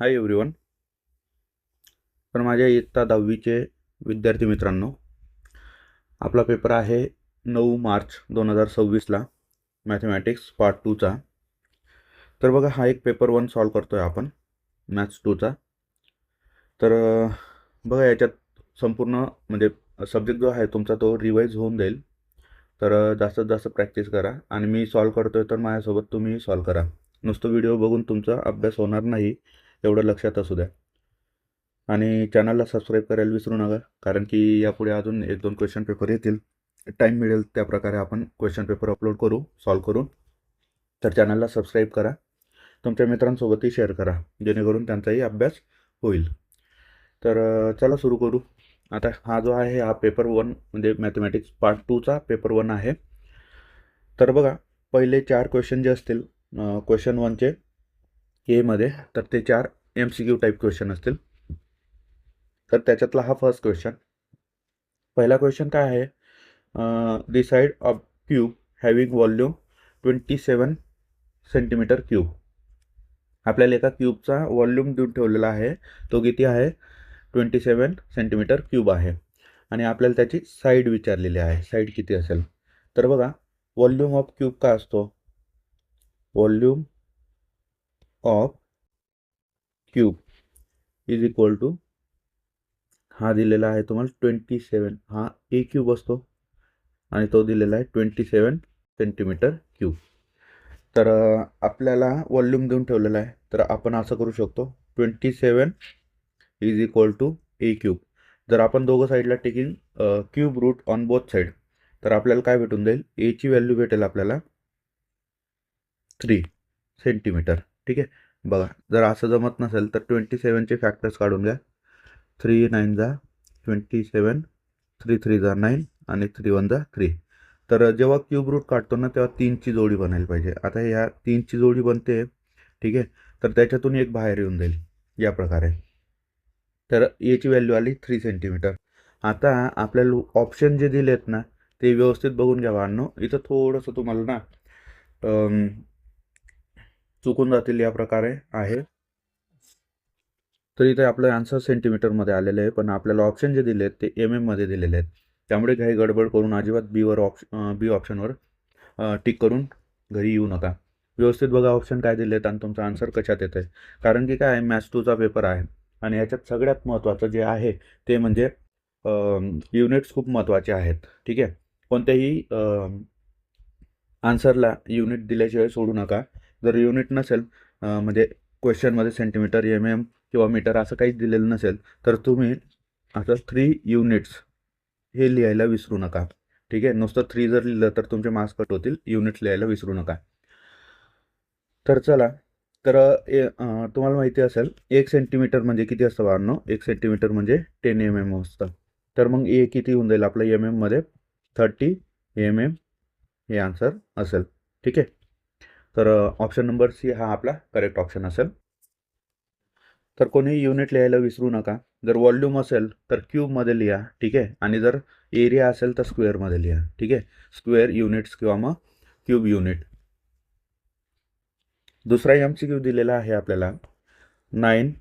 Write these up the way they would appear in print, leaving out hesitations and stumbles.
Hi everyone. तर माझ्या इयत्ता 10वीचे विद्यार्थी मित्रांनो, आपला पेपर आहे 9 मार्च 2026ला मॅथमॅटिक्स पार्ट 2चा. तर बघा, हा एक पेपर 1 सॉल्व करतोय आपण मॅथ्स 2चा. तर बघा, याच्यात संपूर्ण म्हणजे सब्जेक्ट जो आहे तुमचा तो रिवाईज होऊन जाईल. तर जास्तीत जास्त प्रॅक्टिस करा आणि मी सॉल्व करतोय तर माझ्यासोबत तुम्ही सॉल्व करा. नुसतं व्हिडिओ बघून तुमचा अभ्यास होणार नाही, एवढं लक्षात असू द्या. आणि चॅनलला सबस्क्राईब करायला विसरू नका, कारण की यापुढे अजून 1-2 क्वेश्चन पेपर येतील. टाईम मिळेल त्याप्रकारे आपण क्वेश्चन पेपर अपलोड करू सॉल्व करून. तर चॅनलला सबस्क्राईब करा, तुमच्या मित्रांसोबतही शेअर करा, जेणेकरून त्यांचाही अभ्यास होईल. तर चला सुरू करू. आता हा जो आहे हा पेपर 1 म्हणजे मॅथमॅटिक्स पार्ट 2चा पेपर 1 आहे. तर बघा, पहिले 4 क्वेश्चन जे असतील क्वेश्चन 1चे एमध्ये, तर ते 4 MCQ टाईप क्वेश्चन असतील. तर त्याच्यातला हा फर्स्ट क्वेश्चन. पहिला क्वेश्चन काय आहे, the side of cube having volume 27 centimetre cube. आपल्याला एका क्यूबचा व्हॉल्यूम देऊन ठेवलेला आहे, तो किती आहे 27 सेंटीमीटर क्यूब आहे. आणि आपल्याला त्याची साईड विचारलेली आहे, साईड किती असेल. तर बघा, व्हॉल्यूम ऑफ क्यूब काय असतो, volume of cube is equal to, हा दिलेला आहे तुम्हाला 27, हा ए क्यूब असतो आणि तो दिलेला आहे 27 सेंटीमीटर क्यूब. तर आपल्याला व्हॉल्यूम देऊन ठेवलेला आहे, तर आपण असं करू शकतो 27 is equal to a cube. जर आपण दोघं साईडला taking cube root on both side, तर आपल्याला काय भेटून जाईल, एची व्हॅल्यू भेटेल आपल्याला 3 सेंटीमीटर. ठीक आहे. बघा, जर असं जमत नसेल तर 27चे फॅक्टर्स काढून घ्या. 3 9 जा 27, 3 3 जा 9 आणि 3 1 जा 3. तर जेव्हा क्यूब रूट काढतो ना, तेव्हा 3ची जोडी बनायला पाहिजे. आता ह्या 3ची जोडी बनते, ठीक आहे. तर त्याच्यातून एक बाहेर येऊन जाईल या प्रकारे. तर याची व्हॅल्यू आली 3 सेंटीमीटर. आता आपल्याला ऑप्शन जे दिलेत ना, ते व्यवस्थित बघून घ्या बाळांनो. इथं थोडंसं तुम्हाला ना चुकून जातील या प्रकारे आहे. तर इथे आपलं आन्सर सेंटीमीटरमध्ये आलेलं आहे, पण आपल्याला ऑप्शन जे दिले आहेत ते MM मध्ये दिलेले आहेत. त्यामुळे काही गडबड करून अजिबात बी ऑप्शनवर टिक करून घरी येऊ नका. व्यवस्थित बघा ऑप्शन काय दिले आहेत आणि तुमचा आन्सर कशात येतं आहे. कारण की काय आहे, मॅथ्स 2चा पेपर आहे आणि याच्यात सगळ्यात महत्त्वाचं जे आहे ते म्हणजे युनिट्स खूप महत्त्वाचे आहेत. ठीक आहे. कोणत्याही आन्सरला युनिट दिल्याशिवाय सोडू नका. जर युनिट नसेल म्हणजे क्वेश्चनमध्ये सेंटीमीटर MM किंवा मीटर असं काहीच दिलेलं नसेल, तर तुम्ही आता 3 युनिट्स हे लिहायला विसरू नका. ठीक आहे. नुसतं 3 जर लिहिलं तर तुमचे मार्क्स कट होतील, युनिट्स लिहायला विसरू नका. तर चला, तर तुम्हाला माहिती असेल 1 सेंटीमीटर म्हणजे किती असतं बाळांनो, 1 सेंटीमीटर म्हणजे 10 MM असतं. तर मग ए किती होऊन जाईल आपलं MM मध्ये, 30 MM हे आन्सर असेल. ठीक आहे. तर ऑप्शन नंबर सी हा आपला करेक्ट ऑप्शन असेल. तर कोणी युनिट लिहायला विसरू नका. जर व्हॉल्यूम असेल तर क्यूबमध्ये लिहा. ठीक आहे. आणि जर एरिया असेल तर स्क्वेअरमध्ये लिहा. ठीक आहे. स्क्वेअर युनिट्स किंवा मग क्यूब युनिट. दुसरा MCQ दिलेला आहे आपल्याला, 9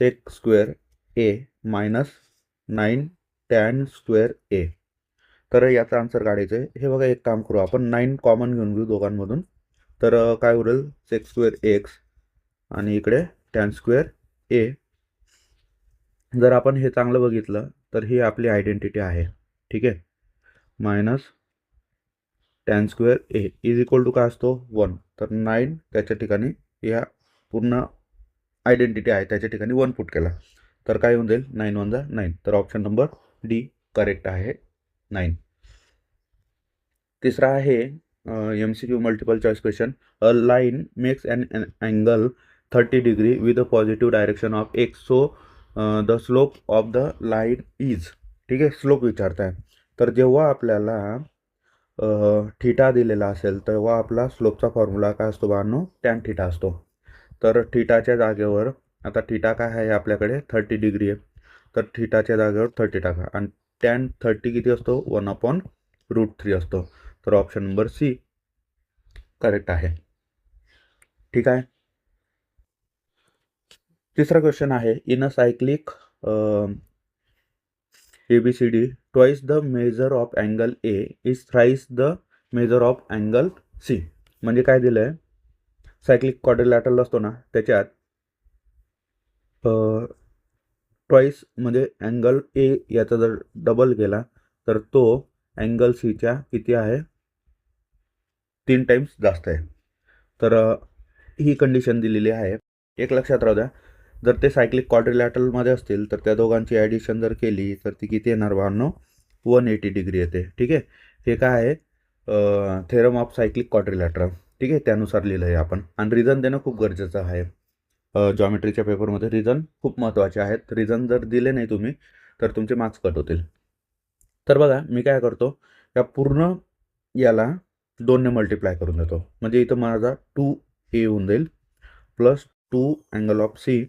sec square A minus 9 tan square A. तर याचा आन्सर काढायचं आहे. हे बघा, एक काम करू आपण, 9 कॉमन घेऊन घेऊ दोघांमधून. तर काय उरेल, सेक स्क्वेअर एक्स आणि इकडे टॅन स्क्वेअर ए. जर आपण हे चांगलं बघितलं तर ही आपली आयडेंटिटी आहे. ठीक आहे. Minus tan square A is equal to काय असतो 1. तर 9 त्याच्या ठिकाणी, या पूर्ण आयडेंटिटी आहे त्याच्या ठिकाणी 1 पुट केला, तर काय होऊन जाईल 9 1 जा 9. तर ऑप्शन नंबर डी करेक्ट आहे, 9. तिसरा आहे MCQ multiple choice question. A line makes an angle 30 degree with a positive direction of X, so the slope of the line is. ठीक आहे. स्लोप विचारताय, तर जेव्हा आपल्याला थिटा दिलेला असेल तेव्हा आपला स्लोपचा फॉर्म्युला काय असतो बाळांनो, टॅन थिटा असतो. तर थिटाच्या जागेवर, आता थिटा काय आहे आपल्याकडे 30 डिग्री आहे, तर थिटाच्या जागेवर 30 टाका आणि टॅन 30 किती असतो 1/√3 असतो. तर ऑप्शन नंबर सी करेक्ट आहे. ठीक आहे. तिसरा क्वेश्चन आहे, in a cyclic ABCD twice the measure of angle A is thrice the measure of angle C. म्हणजे काय दिलं आहे, सायक्लिक क्वाड्रिलॅटरल असतो ना त्याच्यात ट्वाइस म्हणजे अँगल ए याचा जर डबल केला तर तो अँगल सीच्या किती आहे, 3 टाइम्स जास्त आहे. तर ही कंडिशन दिलेली आहे. एक लक्षात राहू द्या, जर ते सायक्लिक क्वाड्रिलॅटरलमध्ये असतील तर त्या दोघांची ॲडिशन जर केली तर ती किती येणार भावांनो, 180 डिग्री येते. ठीक आहे, हे काय आहे, थेरम ऑफ सायक्लिक क्वाड्रिलॅटरल. ठीक आहे, त्यानुसार लिहिलं आहे आपण. आणि रिझन देणं खूप गरजेचं आहे. जॉमेट्रीच्या पेपरमध्ये रिझन खूप महत्त्वाचे आहेत. रिझन जर दिले नाही तुम्ही तर तुमचे मार्क्स कट होतील. तर बघा, मी काय करतो, या पूर्ण याला 2ने मल्टिप्लाय करून देतो. म्हणजे इथं माझा 2a होऊन जाईल प्लस 2 अँगल ऑफ सी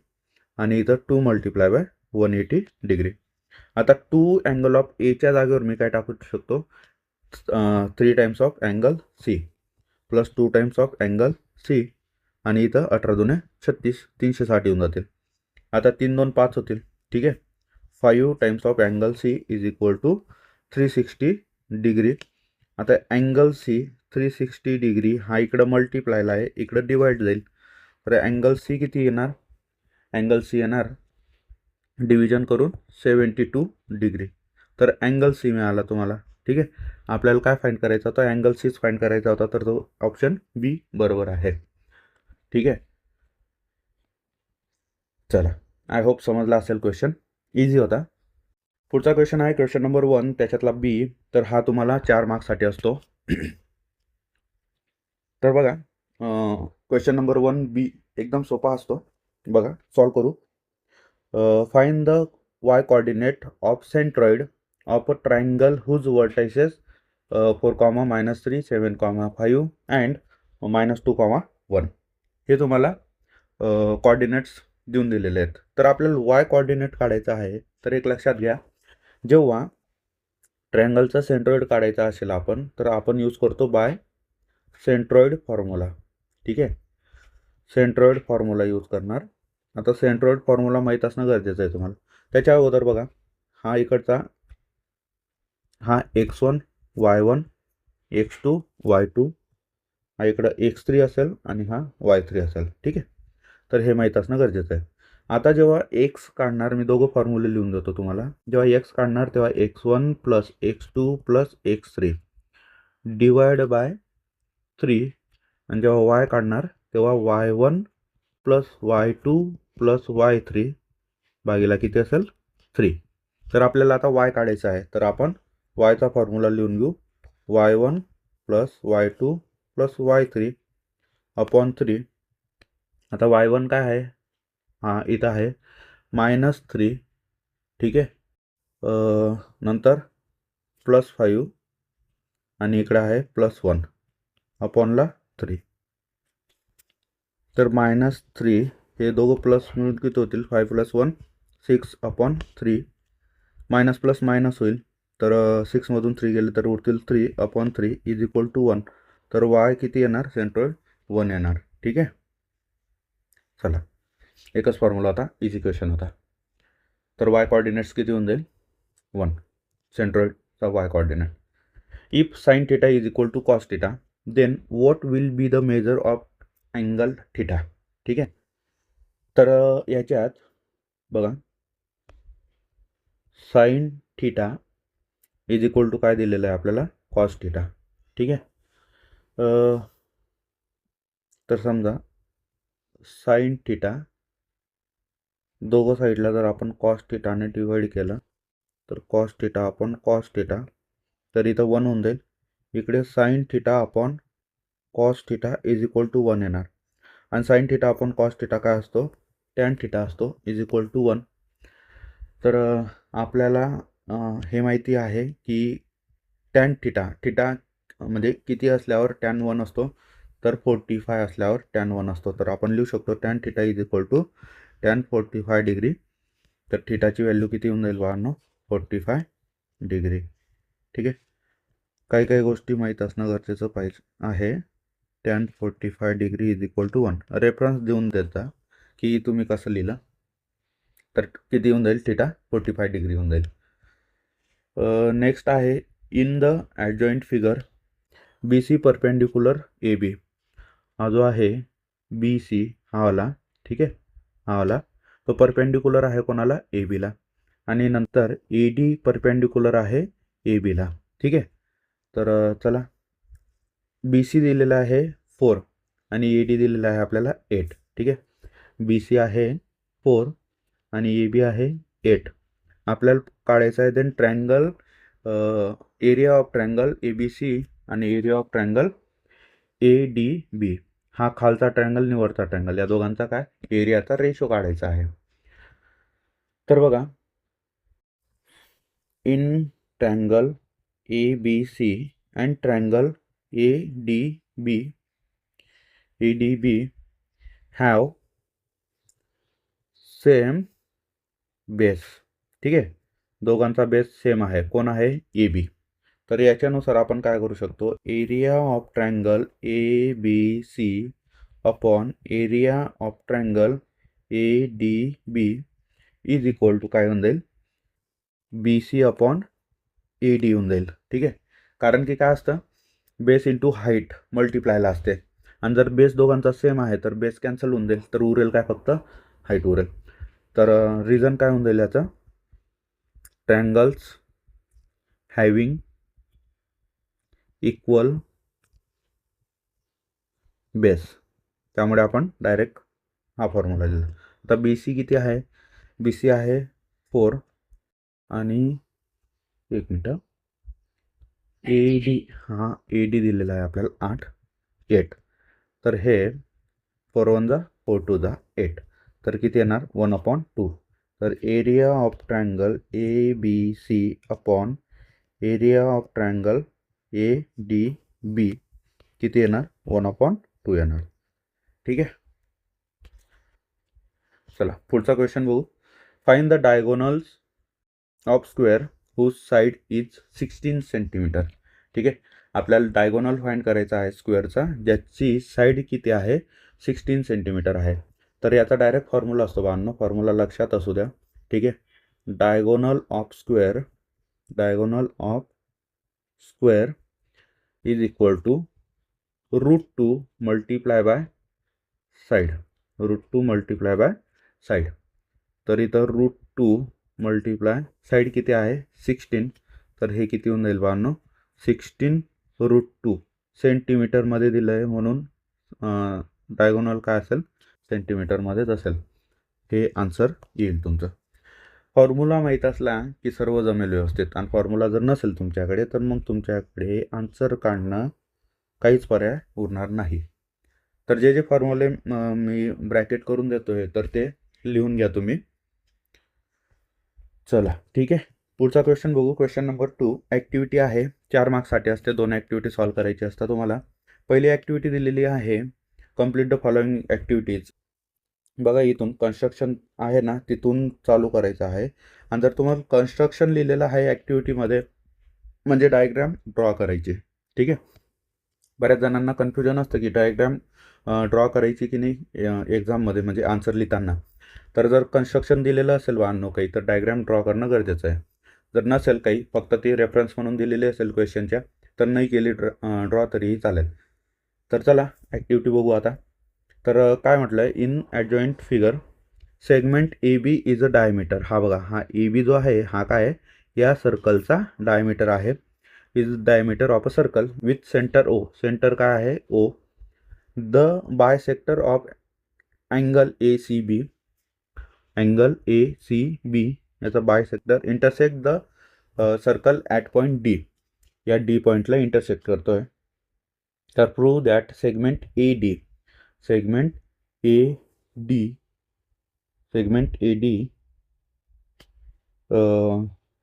आणि इथं 2 मल्टिप्लाय बाय 180 डिग्री. आता 2 अँगल ऑफ एच्या जागेवर मी काय टाकू शकतो, 3 times of angle C plus 2 times of angle C आणि इथं 18 दुने 36, 360 येऊन जातील. आता 3 2 5 होतील. ठीक आहे, 5 times of angle C is equal to 360 degree. आता अँगल सी 360 डिग्री हा इकडं मल्टिप्लायला आहे, इकडं डिवाइड जाईल. तर अँगल सी किती येणार, अँगल सी येणार डिव्हिजन करून 72 डिग्री. तर अँगल सी मिळाला तुम्हाला. ठीक आहे, आपल्याला काय फाइंड करायचा होता, अँगल सीच फाइंड करायचा होता, तर तो ऑप्शन बी बरोबर आहे. ठीक आहे, चला, आय होप समजला असेल. क्वेश्चन इझी होता. पुढचा क्वेश्चन आहे क्वेश्चन नंबर 1, त्याच्यातला बी. तर हा तुम्हाला 4 मार्क्ससाठी असतो. तर बघा, क्वेश्चन नंबर 1 बी एकदम सोपा असतो. बघा, सॉल्व करू. Find the y coordinate of centroid of a triangle whose vertices 4, -3, 7, 5 and -2, 1. हे तुम्हाला कॉर्डिनेट्स देऊन दिलेले आहेत. तर आपल्याला y कॉर्डिनेट काढायचा आहे. तर एक लक्षात घ्या, जेव्हा ट्रायंगलचा सेंट्रॉइड काढायचा असेल आपण, तर आपण यूज करतो बाय सेंट्रॉइड फॉर्म्युला. ठीक आहे, सेंट्रॉइड फॉर्म्युला यूज करणार. आता सेंट्रॉइड फॉर्म्युला माहीत असणं गरजेचं आहे तुम्हाला. त्याच्या अगोदर बघा, हा इकडचा हा x1 y1 x2 y2, हा इकडं x3 असेल आणि हा y3 असेल. ठीक आहे, तर हे माहीत असणं गरजेचं आहे. आता जेव्हा x काढणार, मी दोघं फॉर्म्युले लिहून देतो तुम्हाला. जेव्हा x काढणार तेव्हा x1 plus x2 plus x3 divide by 3, आणि जेव्हा y काढणार तेव्हा y1 plus y2 plus y3 भागीला किती असेल, 3. तर आपल्याला आता y काढायचा आहे, तर आपण yचा फॉर्म्युला लिहून घेऊ. y1 plus y2 plus y3 upon 3. आता y1 काय आहे, हा इथं आहे -3. ठीक आहे, नंतर +5 आणि इकडे आहे +1 अपॉनला 3. तर -3 हे दोघं प्लस मिळून किती होतील, 5 + 1 6 अपॉन 3. मायनस प्लस मायनस होईल, तर 6मधून 3 गेले तर उरतील 3 अपॉन 3 इज इक्वल टू 1. तर y किती येणार, सेंट्रॉइड 1 येणार. ठीक आहे, चला, एकच फॉर्म्युला होता, इझी क्वेश्चन होता. तर y कॉर्डिनेट्स किती होऊन जाईल, 1, सेंट्रॉइडचा y coordinate. If sine theta is equal to cos theta then what will be the measure of angle theta. ठीक आहे, तर याच्यात बघा, sine theta is equal to काय दिलेलं आहे आपल्याला, कॉस थिटा. ठीक आहे, तर समजा साइन थिटा दोघं साईडला जर आपण कॉस थिटाने डिवाइड केलं तर cos theta upon cos theta, तर इथं 1 होऊन जाईल. इकडे sine theta upon cos theta is equal to 1 येणार. आणि sine theta upon cos theta काय असतो, टॅन थिटा असतो, इज इक्वल टू 1. तर आपल्याला हे माहिती आहे की टॅन थिटा म्हणजे किती असल्यावर टॅन 1 असतो, तर 45 असल्यावर टॅन 1 असतो. तर आपण लिहू शकतो tan theta is equal to tan 45 degree. तर थिटाची व्हॅल्यू किती होऊन जाईल बाळांनो, 45 डिग्री. ठीक आहे, काही काही गोष्टी माहीत असणं गरजेचं पाहिजे आहे. Tan 45 degree is equal to 1 reference देऊन देता की तुम्ही कसं लिहिलं. तर किती होऊन जाईल, थिटा 45 डिग्री होऊन जाईल. नेक्स्ट आहे in the adjoint figure B C perpendicular A B. हा जो आहे बी सी हा वाला, ठीक आहे, हा वाला तो परपेंडिक्युलर आहे कोणाला, ए बीला. आणि नंतर ए डी परपेंडिक्युलर आहे ए बीला. ठीक आहे. तर चला, बी सी दिलेला आहे 4 आणि ए डी दिलेला आहे आपल्याला 8. ठीक आहे. बी सी आहे 4 आणि ए बी आहे 8. आपल्याला काढायचं आहे then triangle, area of triangle A B C आणि area of triangle A D B. हा खालचा ट्रँगल आणि वरचा ट्रँगल या दोघांचा काय एरियाचा रेशो काढायचा आहे. तर बघा, in triangle A B C and triangle A D B have same base. ठीक आहे, दोघांचा बेस सेम आहे. कोण आहे, ए बी. तर याच्यानुसार आपण काय करू शकतो, area of triangle A B C upon area of triangle A D B is equal to काय होऊन जाईल, B C upon A D होऊन जाईल. ठीक आहे, कारण की काय असतं, बेस इंटू हाईट मल्टिप्लायला असते. आणि जर बेस दोघांचा सेम आहे तर बेस कॅन्सल होऊन जाईल, तर उरेल काय, फक्त हाईट उरेल. तर रिझन काय होऊन जाईल याचं, ट्रँगल्स हॅविंग इक्वल बेस. त्यामुळे आपण डायरेक्ट हा फॉर्म्युला दिला. आता बी सी किती आहे, बी सी आहे 4 आणि एक मिनटं, ए डी, हा ए डी दिलेला आहे आपल्याला 8. तर हे 4 1 जा 4 2 जा 8. तर किती येणार, 1/2. तर area of triangle A B C upon area of triangle A D B किती येणार, 1/2 येणार. ठीक आहे. चला पुढचा क्वेश्चन बघू. Find the diagonals of square whose side is 16 centimetre. ठीक आहे, आपल्याला डायगोनल फाइंड करायचा आहे स्क्वेअरचा, ज्याची साईड किती आहे, 16 सेंटीमीटर आहे. तर याचा डायरेक्ट फॉर्म्युला असतो बांधणं, फॉर्म्युला लक्षात असू द्या. ठीक आहे, diagonal of square is equal to √2 multiply by side. तर इथं √2 मल्टिप्लाय साईड किती आहे, 16. तर हे किती होऊन जाईल बांधणं, 16√2 सेंटीमीटरमध्ये दिलं आहे, म्हणून डायगोनल काय असेल, सेंटीमीटरमध्येच असेल. हे आन्सर येईल तुमचं. फॉर्म्युला माहीत असला की सर्व जमेल व्यवस्थित, आणि फॉर्म्युला जर नसेल तुमच्याकडे तर मग तुमच्याकडे आन्सर काढणं काहीच पर्याय उरणार नाही. तर जे फॉर्म्युले मी ब्रॅकेट करून देतोय तर ते लिहून घ्या तुम्ही. चला ठीक आहे, पुढचा क्वेश्चन बघू. क्वेश्चन नंबर 2 ॲक्टिव्हिटी आहे, 4 मार्क्ससाठी असते. 2 ॲक्टिव्हिटी सॉल्व करायची असतात तुम्हाला. पहिली ॲक्टिव्हिटी दिलेली आहे, कम्प्लीट द फॉलोइंग ॲक्टिव्हिटीज. बघा, इथून कन्स्ट्रक्शन आहे ना, तिथून चालू करायचं आहे. आणि जर तुम्हाला कन्स्ट्रक्शन लिहिलेलं आहे ॲक्टिव्हिटीमध्ये, म्हणजे डायग्राम ड्रॉ करायची. ठीक आहे, बऱ्याच जणांना कन्फ्युजन असतं की डायग्राम ड्रॉ करायची की नाही एक्झाममध्ये, म्हणजे आन्सर लिहिताना. तर जर कन्स्ट्रक्शन दिलेलं असेल वाहनो काही, तर डायग्राम ड्रॉ करणं गरजेचं आहे. जर नसेल काही, फक्त ती रेफरन्स म्हणून दिलेली असेल क्वेश्चनच्या, तर नाही केली ड्रॉ तरीही चालेल. तर चला ॲक्टिव्हिटी बघू आता. तर काय म्हटलं आहे, in adjoint figure segment A B is a diameter. हा बघा, हा ए बी जो आहे हा काय आहे, या सर्कलचा डायमीटर आहे. Is diameter of a circle with centre O. Centre काय आहे, O. The bisector of angle A C B. Angle A C B याचा bisector intersect the circle at point D. या डी पॉईंटला इंटरसेक्ट करतोय. तर prove that segment A D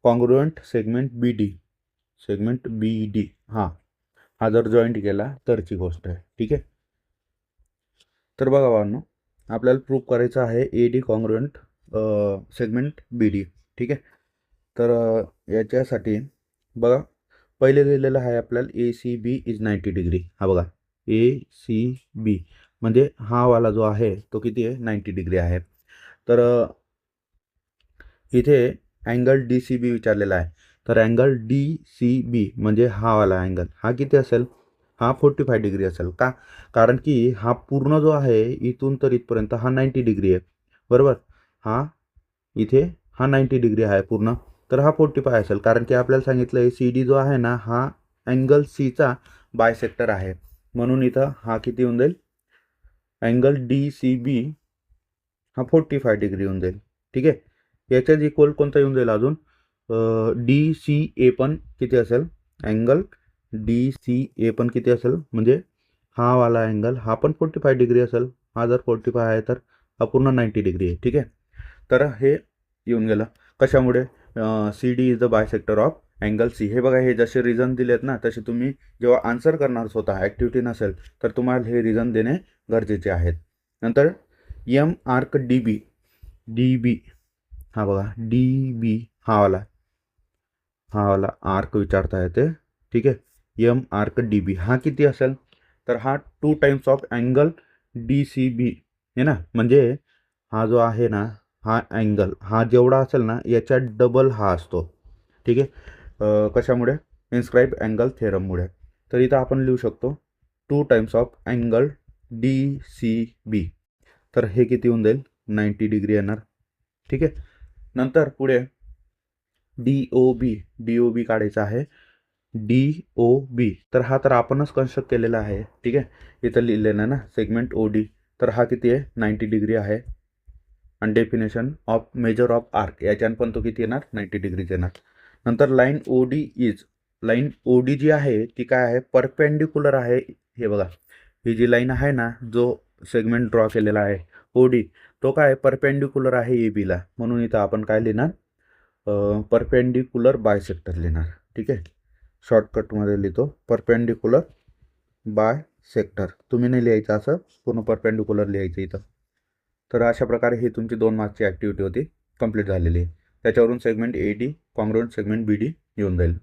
congruent segment B D हा जर joint केला तरची गोष्ट आहे. ठीक आहे, तर बघा बाबांनो, आपल्याला प्रूव्ह करायचं आहे A D congruent segment B D. ठीक आहे, तर याच्यासाठी बघा, पहिले दिलेलं आहे आपल्याला A C B is 90 degree. हा बघा, ए सी बी म्हणजे हा वाला जो आहे तो किती आहे, 90 डिग्री आहे. तर इथे अँगल डी सी बी विचारलेला आहे. तर अँगल डी सी बी म्हणजे हा वाला अँगल हा किती असेल, हा 45 डिग्री असेल. का, कारण की हा पूर्ण जो आहे इथून तर इथपर्यंत हा 90 डिग्री आहे बरोबर. हा इथे हा 90 डिग्री आहे पूर्ण, तर हा 45 असेल. कारण की आपल्याला सांगितलं आहे सी डी जो आहे ना हा अँगल सीचा बायसेक्टर आहे, म्हणून इथं हा किती होऊन जाईल, अँगल डी सी बी हा 45 डिग्री होऊन जाईल. ठीक आहे. याच्याच इक्वल कोणता येऊन जाईल अजून, डी सी ए पण किती असेल, अँगल डी सी ए पण किती असेल, म्हणजे हा वाला अँगल हा पण 45 डिग्री असेल. हा जर 45 आहे तर हा पूर्ण 90 डिग्री आहे. ठीक आहे. तर हे येऊन गेलं. कशामुळे, C D is the bisector of angle C. हे बघा, हे जसे रिझन दिलेत ना तसे तुम्ही जेव्हा आन्सर करणार स्वतः ॲक्टिव्हिटी नसेल तर तुम्हाला हे रिझन देणे गरजेचे आहेत. नंतर एम आर्क डी बी, डी बी हा बघा डी बी हा वाला आर्क विचारता येते. ठीक आहे. एम आर्क डी बी हा किती असेल, तर हा 2 times of angle D C B आहे ना. म्हणजे हा जो आहे ना हा अँगल हा जेवढा असेल ना याच्या डबल हा असतो. ठीक आहे. कशामुळे, इन्स्क्राईब अँगल थेरममुळे. तर इथं आपण लिहू शकतो 2 times of angle D C B. तर हे किती होऊन जाईल, 90 डिग्री येणार. ठीक आहे. नंतर पुढे डी ओ बी काढायचा आहे. डी ओ बी तर हा तर आपणच कन्स्ट्रक्ट केलेला आहे. ठीक आहे. इथं लिहिलेलं ना सेगमेंट ओ डी, तर हा किती आहे, 90 डिग्री आहे. आणि definition of measure of arc याच्यानं पण तो किती येणार, 90 डिग्रीज येणार. नंतर line O D is, line O D जी आहे ती काय आहे, परपेंडिक्युलर आहे. हे बघा, ही जी लाईन आहे ना जो सेगमेंट ड्रॉ केलेला आहे ओ डी, तो काय परपेंडिक्युलर आहे ए बीला, म्हणून इथं आपण काय लिहिणार, परपेंडिक्युलर बायसेक्टर लिहिणार. ठीक आहे. शॉर्टकटमध्ये लिहितो परपेंडिक्युलर बाय सेक्टर. तुम्ही नाही लिहायचं असं, पूर्ण परपेंडिक्युलर लिहायचं इथं. तर अशा प्रकारे ही तुमची 2 मार्क्सची ॲक्टिव्हिटी होती, कंप्लीट झालेली आहे. त्याच्यावरून segment A D congruent segment B D येऊन जाईल.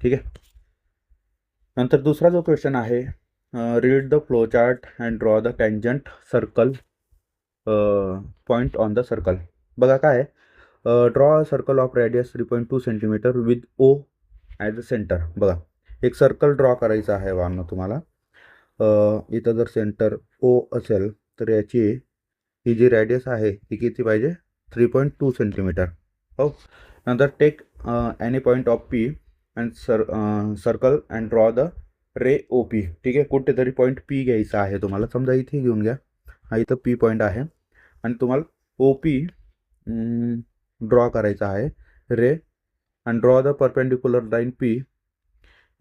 ठीक आहे. नंतर दुसरा जो क्वेश्चन आहे, read the flow chart and draw the tangent circle point on the circle. बघा काय आहे, draw a circle of radius 3.2 centimetre with O at the centre. बघा, एक सर्कल ड्रॉ करायचं आहे वाहनं तुम्हाला. इथं जर सेंटर ओ असेल तर याची ही जी रेडियस आहे ती किती पाहिजे, 3.2 सेंटीमीटर. हो. नंतर take any point of P and circle and draw the ray O P. ठीक आहे. कुठेतरी पॉईंट पी घ्यायचा आहे तुम्हाला, समजा इथे घेऊन घ्या, हा इथं पी पॉईंट आहे आणि तुम्हाला ओ पी ड्रॉ करायचा आहे. Ray and draw the perpendicular line P.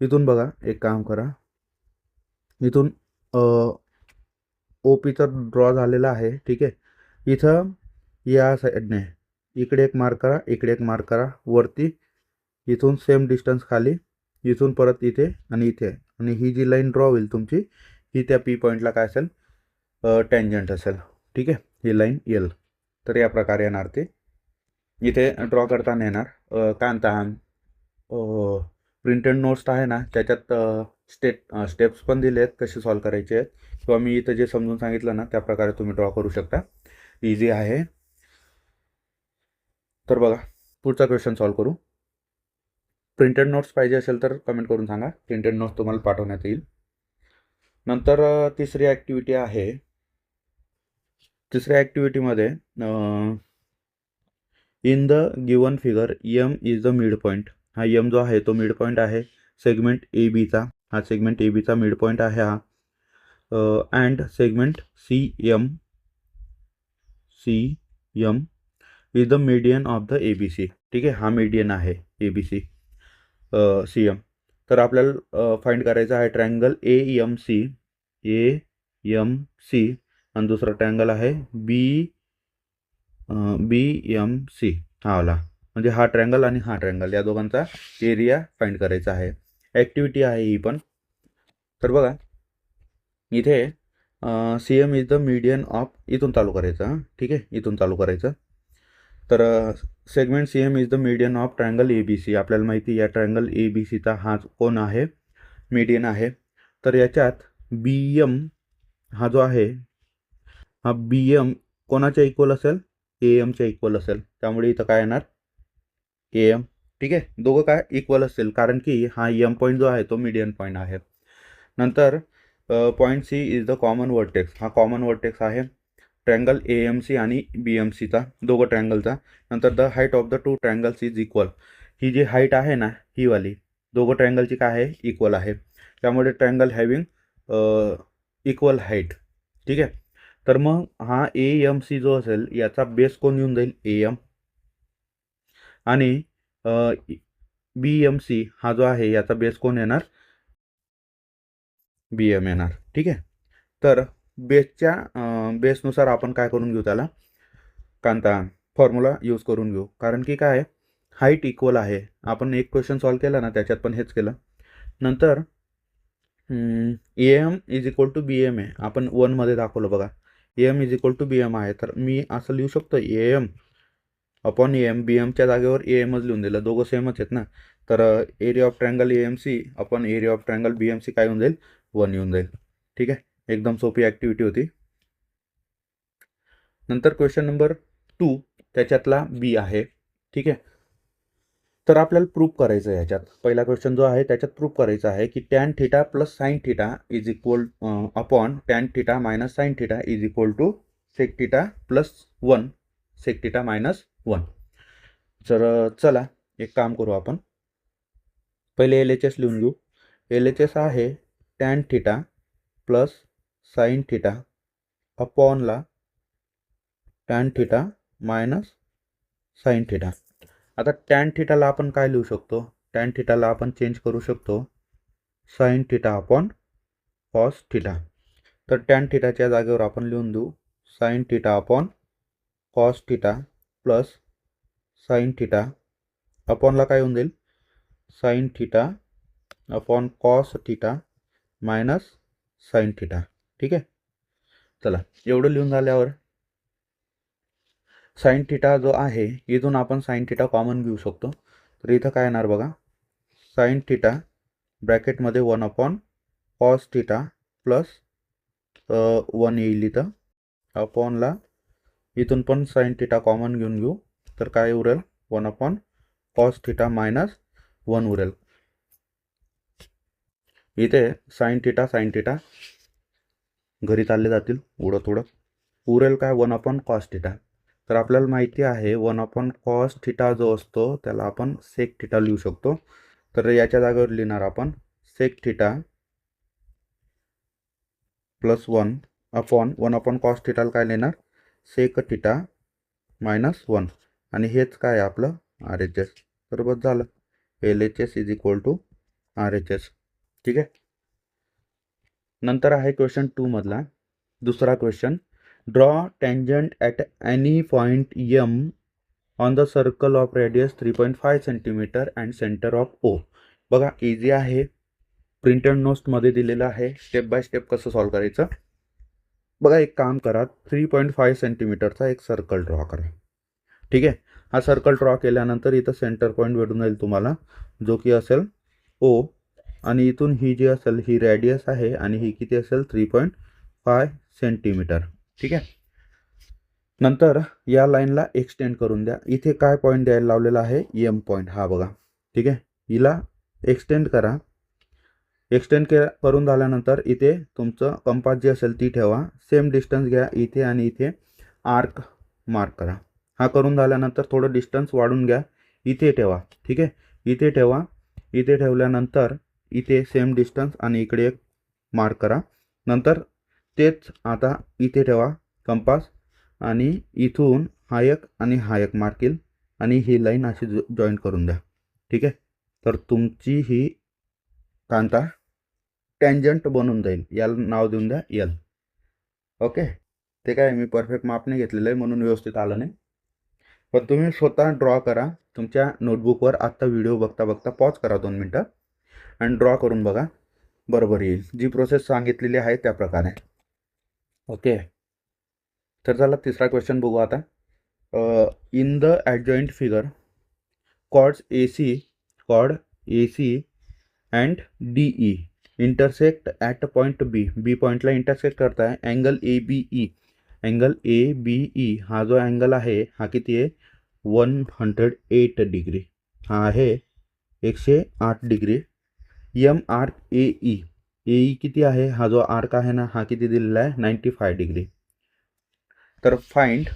इथून बघा, एक काम करा, इथून ओ पीचा ड्रॉ झालेला आहे. ठीक आहे. इथं या साईडने इकडे एक मार्क करा, इकडे एक मार्क करा, वरती इथून सेम डिस्टन्स खाली, इथून परत इथे आणि इथे, आणि ही जी लाईन ड्रॉ होईल तुमची ही त्या पी पॉईंटला काय असेल, टँजंट असेल. ठीक आहे. ही लाईन येल. तर या प्रकारे येणार ते इथे ड्रॉ करताना येणार. काय म्हणता, प्रिंटेड नोट्स आहे ना त्याच्यात स्टेप्स पण दिले आहेत कसे सॉल्व करायचे आहेत, किंवा मी इथं जे समजून सांगितलं ना त्या प्रकारे तुम्ही ड्रॉ करू शकता. इझी आहे. तर बघा, पुढचा क्वेश्चन सॉल्व करू. प्रिंटेड नोट्स पाहिजे असेल तर कमेंट करून सांगा, प्रिंटेड नोट्स तुम्हाला पाठवण्यात येईल. नंतर तिसरी ॲक्टिव्हिटी आहे. तिसऱ्या ॲक्टिव्हिटीमध्ये in the given figure M is the mid point. हा एम जो आहे तो मिड पॉईंट आहे सेगमेंट ए बीचा. हा सेगमेंट ए बीचा मिड पॉईंट आहे हा. And segment C M is the median of the A B C. ठीक आहे. हा मीडियन आहे A B C C M. तर आपल्याला फाइंड करायचं आहे ट्रायंगल ए एम सी आणि दुसरा ट्रायंगल आहे बी एम सी. हा वाला म्हणजे हा ट्रायंगल आणि हा ट्रायंगल या दोघांचा एरिया फाइंड करायचा आहे. ॲक्टिव्हिटी आहे ही पण. तर बघा, इथे C M is the median of, इथून चालू करायचं. ठीक आहे. इथून चालू करायचं. तर segment C M is the median of triangle A B C. आपल्याला माहिती या ट्रायंगल ए बी सीचा हा कोण आहे, मीडियन आहे. तर याच्यात बी एम हा जो आहे हा बी एम कोणाच्या इक्वल असेल, ए एमच्या इक्वल असेल. त्यामुळे इथं काय येणार, ए एम. ठीक आहे, दोघं काय इक्वल असतील कारण की हा एम पॉईंट जो आहे तो मीडियन पॉईंट आहे. नंतर point C is the common vertex. हा कॉमन वर्टेक्स आहे ट्रँगल ए एम सी आणि बी एम सीचा, दोघं ट्रँगलचा. नंतर the height of the two triangles is equal. ही जी हाईट आहे ना ही वाली, दोघं ट्रँगलची काय आहे इक्वल आहे. त्यामुळे ट्रँगल हॅविंग इक्वल हाईट. ठीक आहे, तर मग हा ए एम सी जो असेल याचा बेस कोण येऊन जाईल ए एम, आणि बी एम सी हा जो आहे याचा बेस कोण येणार बी एम येणार. ठीक आहे, तर बेसनुसार आपण काय करून घेऊ त्याला कांता फॉर्म्युला यूज करून घेऊ. कारण की काय हाईट इक्वल आहे. आपण एक क्वेश्चन सॉल्व केला ना त्याच्यात पण हेच केलं. नंतर A M is equal to B M आहे, आपण 1मध्ये दाखवलं बघा. A M is equal to B M आहे, तर मी असं लिहू शकतो A M upon A M. B एमच्या जागेवर ए एमच लिहून दिलं, दोघं सेमच आहेत ना. तर area of triangle A M C upon area of triangle B M C काय होऊन जाईल 1 येऊन जाईल. ठीक आहे, एकदम सोपी ॲक्टिव्हिटी होती. नंतर क्वेश्चन नंबर 2 त्याच्यातला बी आहे. ठीक आहे, तर आपल्याला प्रूफ करायचं आहे याच्यात. पहिला क्वेश्चन जो आहे त्याच्यात प्रूफ करायचं आहे की tan theta plus sine theta is equal upon tan theta minus sine theta is equal to sec theta plus 1 sec theta minus 1. तर चला एक काम करू, आपण पहिले एल एच एस लिहून घेऊ. एल एच एस आहे tan theta plus sine theta अपॉनला tan theta minus sine theta. आता टॅन थिटाला आपण काय लिहू शकतो, टॅन थिटाला आपण चेंज करू शकतो sine theta upon cos theta. तर टॅन थिटाच्या जागेवर आपण लिहून देऊ sine theta upon cos theta plus sine theta अपॉनला काय होऊन जाईल sine theta upon cos theta minus sine theta. ठीक आहे, चला एवढं लिहून झाल्यावर साईन थिटा जो आहे इथून आपण साईन थिटा कॉमन घेऊ शकतो. तर इथं काय येणार बघा, साईन थिटा ब्रॅकेटमध्ये 1 अपॉन कॉस थिटा प्लस 1 येईल इथं अपॉनला. इथून पण साईन थिटा कॉमन घेऊन घेऊ, तर काय उरेल 1 अपॉन कॉस थिटा मायनस 1 उरेल. इथे साईन थिटा घरी चालले जातील उडत उडत, उरेल काय 1 अपॉन कॉस थिटा. तर आपल्याला माहिती आहे 1 अपॉन कॉस थिटा जो असतो त्याला आपण सेक थिटा लिहू शकतो. तर याच्या जागेवर लिहिणार आपण sec theta plus 1 upon cos थिटाला काय लिहिणार सेक थिटा मायनस 1, आणि हेच काय आपलं आर एच एस. तर बस झालं, L H S is equal to R H S. ठीक आहे, नंतर आहे क्वेश्चन 2 मधला दुसरा question. Draw tangent at any point M on the circle of radius 3.5 centimetre and centre of O. बघा इझी आहे, प्रिंटेड नोट्समध्ये दिलेलं आहे, स्टेप बाय स्टेप कसं सॉल्व करायचं. बघा एक काम करा, 3.5 सेंटीमीटरचा एक सर्कल ड्रॉ करा. ठीक आहे, हा सर्कल ड्रॉ केल्यानंतर इथं सेंटर पॉईंट भेटून जाईल तुम्हाला, जो की असेल ओ, आणि इथून ही जी असेल ही रेडियस आहे आणि ही किती असेल 3.5 सेंटीमीटर. ठीक आहे, नंतर या लाईनला एक्सटेंड करून द्या. इथे काय पॉईंट द्यायला लावलेला आहे एम पॉईंट, हा बघा. ठीक आहे, हिला एक्सटेंड करा. एक्सटेंड करून झाल्यानंतर इथे तुमचं कंपास जी असेल ती ठेवा, सेम डिस्टन्स घ्या इथे आणि इथे आर्क मार्क करा. हा करून झाल्यानंतर थोडं डिस्टन्स वाढून घ्या, इथे ठेवा. ठीक आहे, इथे ठेवा. इथे ठेवल्यानंतर इथे सेम डिस्टन्स आणि इकडे एक मार्क करा. नंतर तेच आता इथे ठेवा कंपास, आणि इथून हा एक आणि हा एक मार्क येईल आणि ही लाईन अशी जॉईन करून द्या. ठीक आहे, तर तुमची ही कांता टँजंट बनून जाईल. याला नाव देऊन द्या एल. ओके, ते काय मी परफेक्ट माप नाही घेतलेलं आहे म्हणून व्यवस्थित आलं नाही, पण तुम्ही स्वतः ड्रॉ करा तुमच्या नोटबुकवर. आत्ता व्हिडिओ बघता बघता पॉज करा 2 मिनटं आणि ड्रॉ करून बघा, बरोबर येईल. जी प्रोसेस सांगितलेली आहे त्या प्रकारे. ओके, तर चला तिसरा क्वेश्चन बघू आता. In the adjoint figure chord A C and D E intersect at point B. B पॉईंटला इंटरसेक्ट करता है अँगल ए बी ई. हा जो अँगल आहे हा किती आहे 108 डिग्री. हा आहे 108 degree. M arc A E किती आहे, हा जो आर्क आहे ना हा किती दिलेला आहे 95 डिग्री. तर find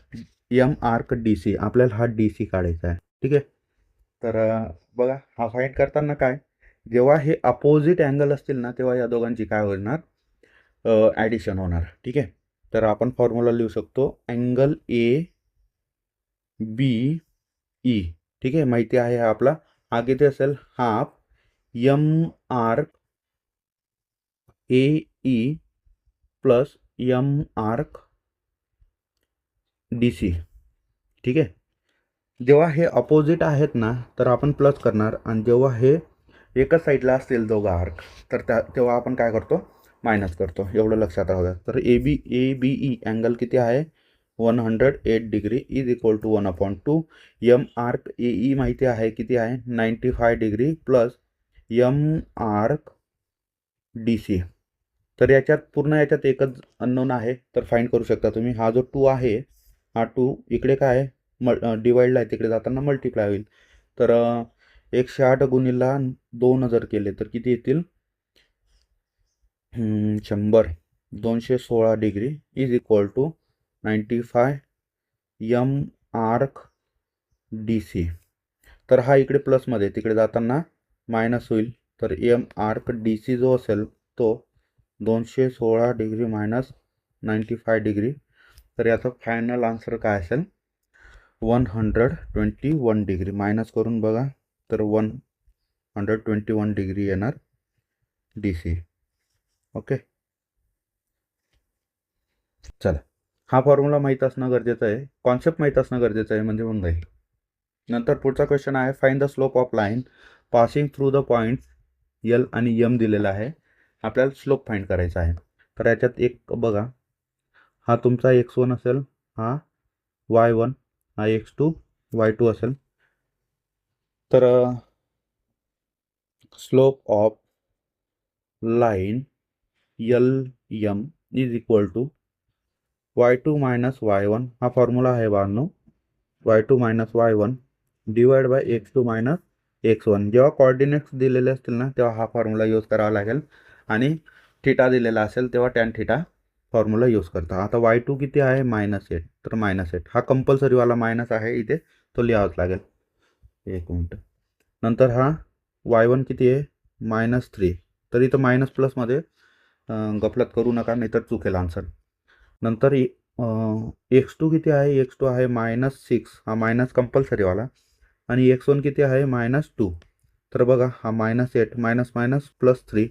M arc D C, आपल्याला हा डी सी काढायचा आहे. ठीक आहे. तर बघा हा फाइंड करताना काय, जेव्हा हे अपोजिट अँगल असतील ना तेव्हा या दोघांची काय होणार ॲडिशन होणार. ठीक आहे. तर आपण फॉर्म्युला लिहू शकतो अँगल ए बी ई. ठीक आहे, माहिती आहे हा आपला. हा किती असेल, half M arc A E plus M arc D C. ठीक आहे. जेव्हा हे अपोजिट आहेत ना तर आपण प्लस करणार, आणि जेव्हा हे एकच साईडला असतील दोघं आर्क तर तेव्हा आपण काय करतो, मायनस करतो. एवढं लक्षात राहू द्या. तर ए बी ई अँगल किती आहे 108 degree is equal to 1/2. M arc A E माहिती आहे किती आहे 95 degree plus M arc D C. तर याच्यात पूर्ण याच्यात एकच अननोन आहे, तर फाइंड करू शकता तुम्ही. हा जो 2 आहे, हा 2 इकडे काय आहे डिवाइडला आहे, तिकडे जाताना मल्टिप्लाय होईल. तर 108 गुणिला 2 जर केले तर किती येतील 100. 216 degree is equal to 95 M arc D C. तर हा इकडे प्लसमध्ये तिकडे जाताना मायनस होईल. तर एम आर्क डी सी जो असेल तो 216 डिग्री मायनस 95 डिग्री. तर याचा फायनल आन्सर काय असेल 121 डिग्री. मायनस करून बघा तर 121 डिग्री येणार डी सी. ओके. चला, हा फॉर्म्युला माहीत असणं गरजेचं आहे, कॉन्सेप्ट माहीत असणं गरजेचं आहे, म्हणजे होऊन जाईल. नंतर पुढचा क्वेश्चन आहे find the slope of line passing through the points L आणि एम दिलेला आहे. आपल्याला स्लोप फाइंड करायचा आहे. तर याच्यात एक बघा, हा तुमचा x1 असेल, हा y1, हा x2 y2 असेल. तर slope of line L M is equal to y2 minus y1. हा फॉर्म्युला आहे बाळांनो, y2 minus y1 divide by x2 minus x1. जेव्हा कॉर्डिनेट्स दिलेले असतील ना तेव्हा हा फॉर्म्युला यूज करावा लागेल, आणि थिटा दिलेला असेल तेव्हा टॅन थिटा फॉर्म्युला यूज करता. आता y2 किती आहे -8, तर -8 हा कंपल्सरीवाला मायनस आहे इथे, तो लिहावाच लागेल. एक मिनट. नंतर हा y1 किती आहे -3, तर इथं मायनस प्लसमध्ये गफलत करू नका, नाहीतर चुकेल आन्सर. नंतर x2 किती आहे, x2 आहे -6, हा मायनस कंपल्सरीवाला, आणि x1 किती आहे -2. तर बघा हा -8 मायनस मायनस +3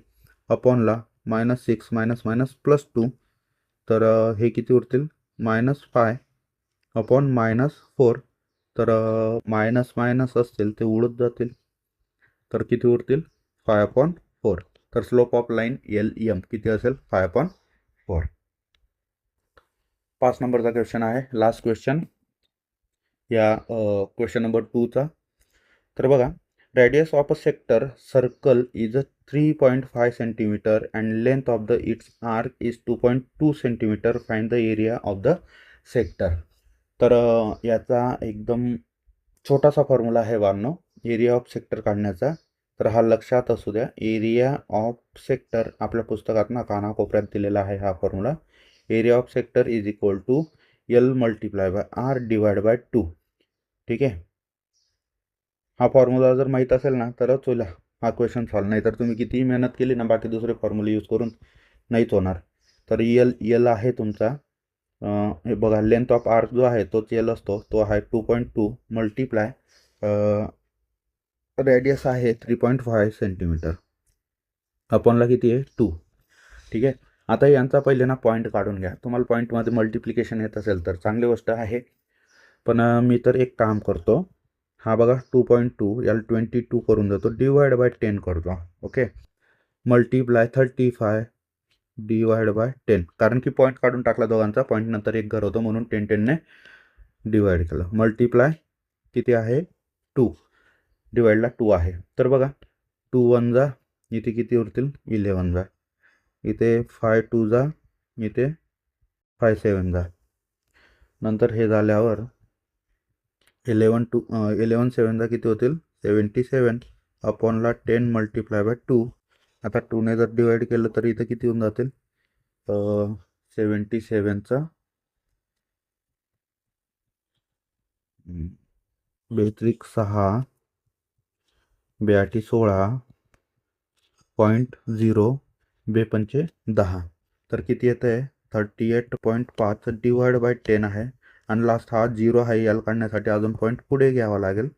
अपॉनला -6 मायनस मायनस +2. तर हे किती उरतील -5 अपॉन -4. तर मायनस मायनस असतील ते उडत जातील, तर किती उरतील 5/4. तर slope of line L M किती असेल 5/4. 5 नंबरचा क्वेश्चन आहे, लास्ट क्वेश्चन या क्वेश्चन नंबर 2चा. तर बघा, radius of a sector circle is 3.5 centimetre and length of the its arc is 2.2 centimetre. Find the area of the sector. तर याचा एकदम छोटासा फॉर्म्युला आहे बाळांनो एरिया ऑफ सेक्टर काढण्याचा. तर हा लक्षात असू द्या, एरिया ऑफ सेक्टर आपल्या पुस्तकात ना कानाकोपऱ्यात दिलेला आहे हा formula. Area of sector is equal to L multiply by R divide by 2. ठीक आहे. हा फॉर्म्युला जर माहीत असेल ना तरच होईल हा क्वेश्चन सॉल्व, नाही तर तुम्ही कितीही मेहनत केली ना बाकी दुसरे फॉर्म्युले यूज करून नाहीच होणार. तर एल आहे तुमचा, हे बघा लेंथ ऑफ आर्क जो आहे तोच एल असतो, तो आहे 2.2 मल्टिप्लाय रेडियस आहे 3.5 सेंटीमीटर अपॉनला किती आहे 2. ठीक आहे. आता यांचा पहिले ना पॉईंट काढून घ्या. तुम्हाला पॉईंटमध्ये मल्टिप्लिकेशन येत असेल तर चांगली गोष्ट आहे, पण मी तर एक काम करतो, हा बघा 2.2 याला 22 करून देतो, डिवाइड बाय 10 करतो. ओके. मल्टिप्लाय 35 डिवाइड बाय 10, कारण की पॉईंट काढून टाकला दोघांचा, पॉईंट नंतर एक घर होतं म्हणून 10ने डिवाइड केलं. मल्टिप्लाय किती आहे 2 डिवाइडला 2 आहे. तर बघा 2 1 जा, इथे किती उरतील 11 जा, इथे 5 2 जा, इथे 5 7 जा. नंतर हे झाल्यावर 11 7 जा किती होतील 77 अपॉनला 10 मल्टिप्लाय बाय 2. आता 2ने जर डिवाईड केलं तर इथं किती होऊन जातील 77चा बेत्रिक 6 बेआठी 16.0 बेपंचे 10 तर किती येतं आहे 38.5 डिवाइड बाय 10 आहे आणि लास्ट हा 0 आहे याला काढण्यासाठी अजून पॉईंट पुढे घ्यावा लागेल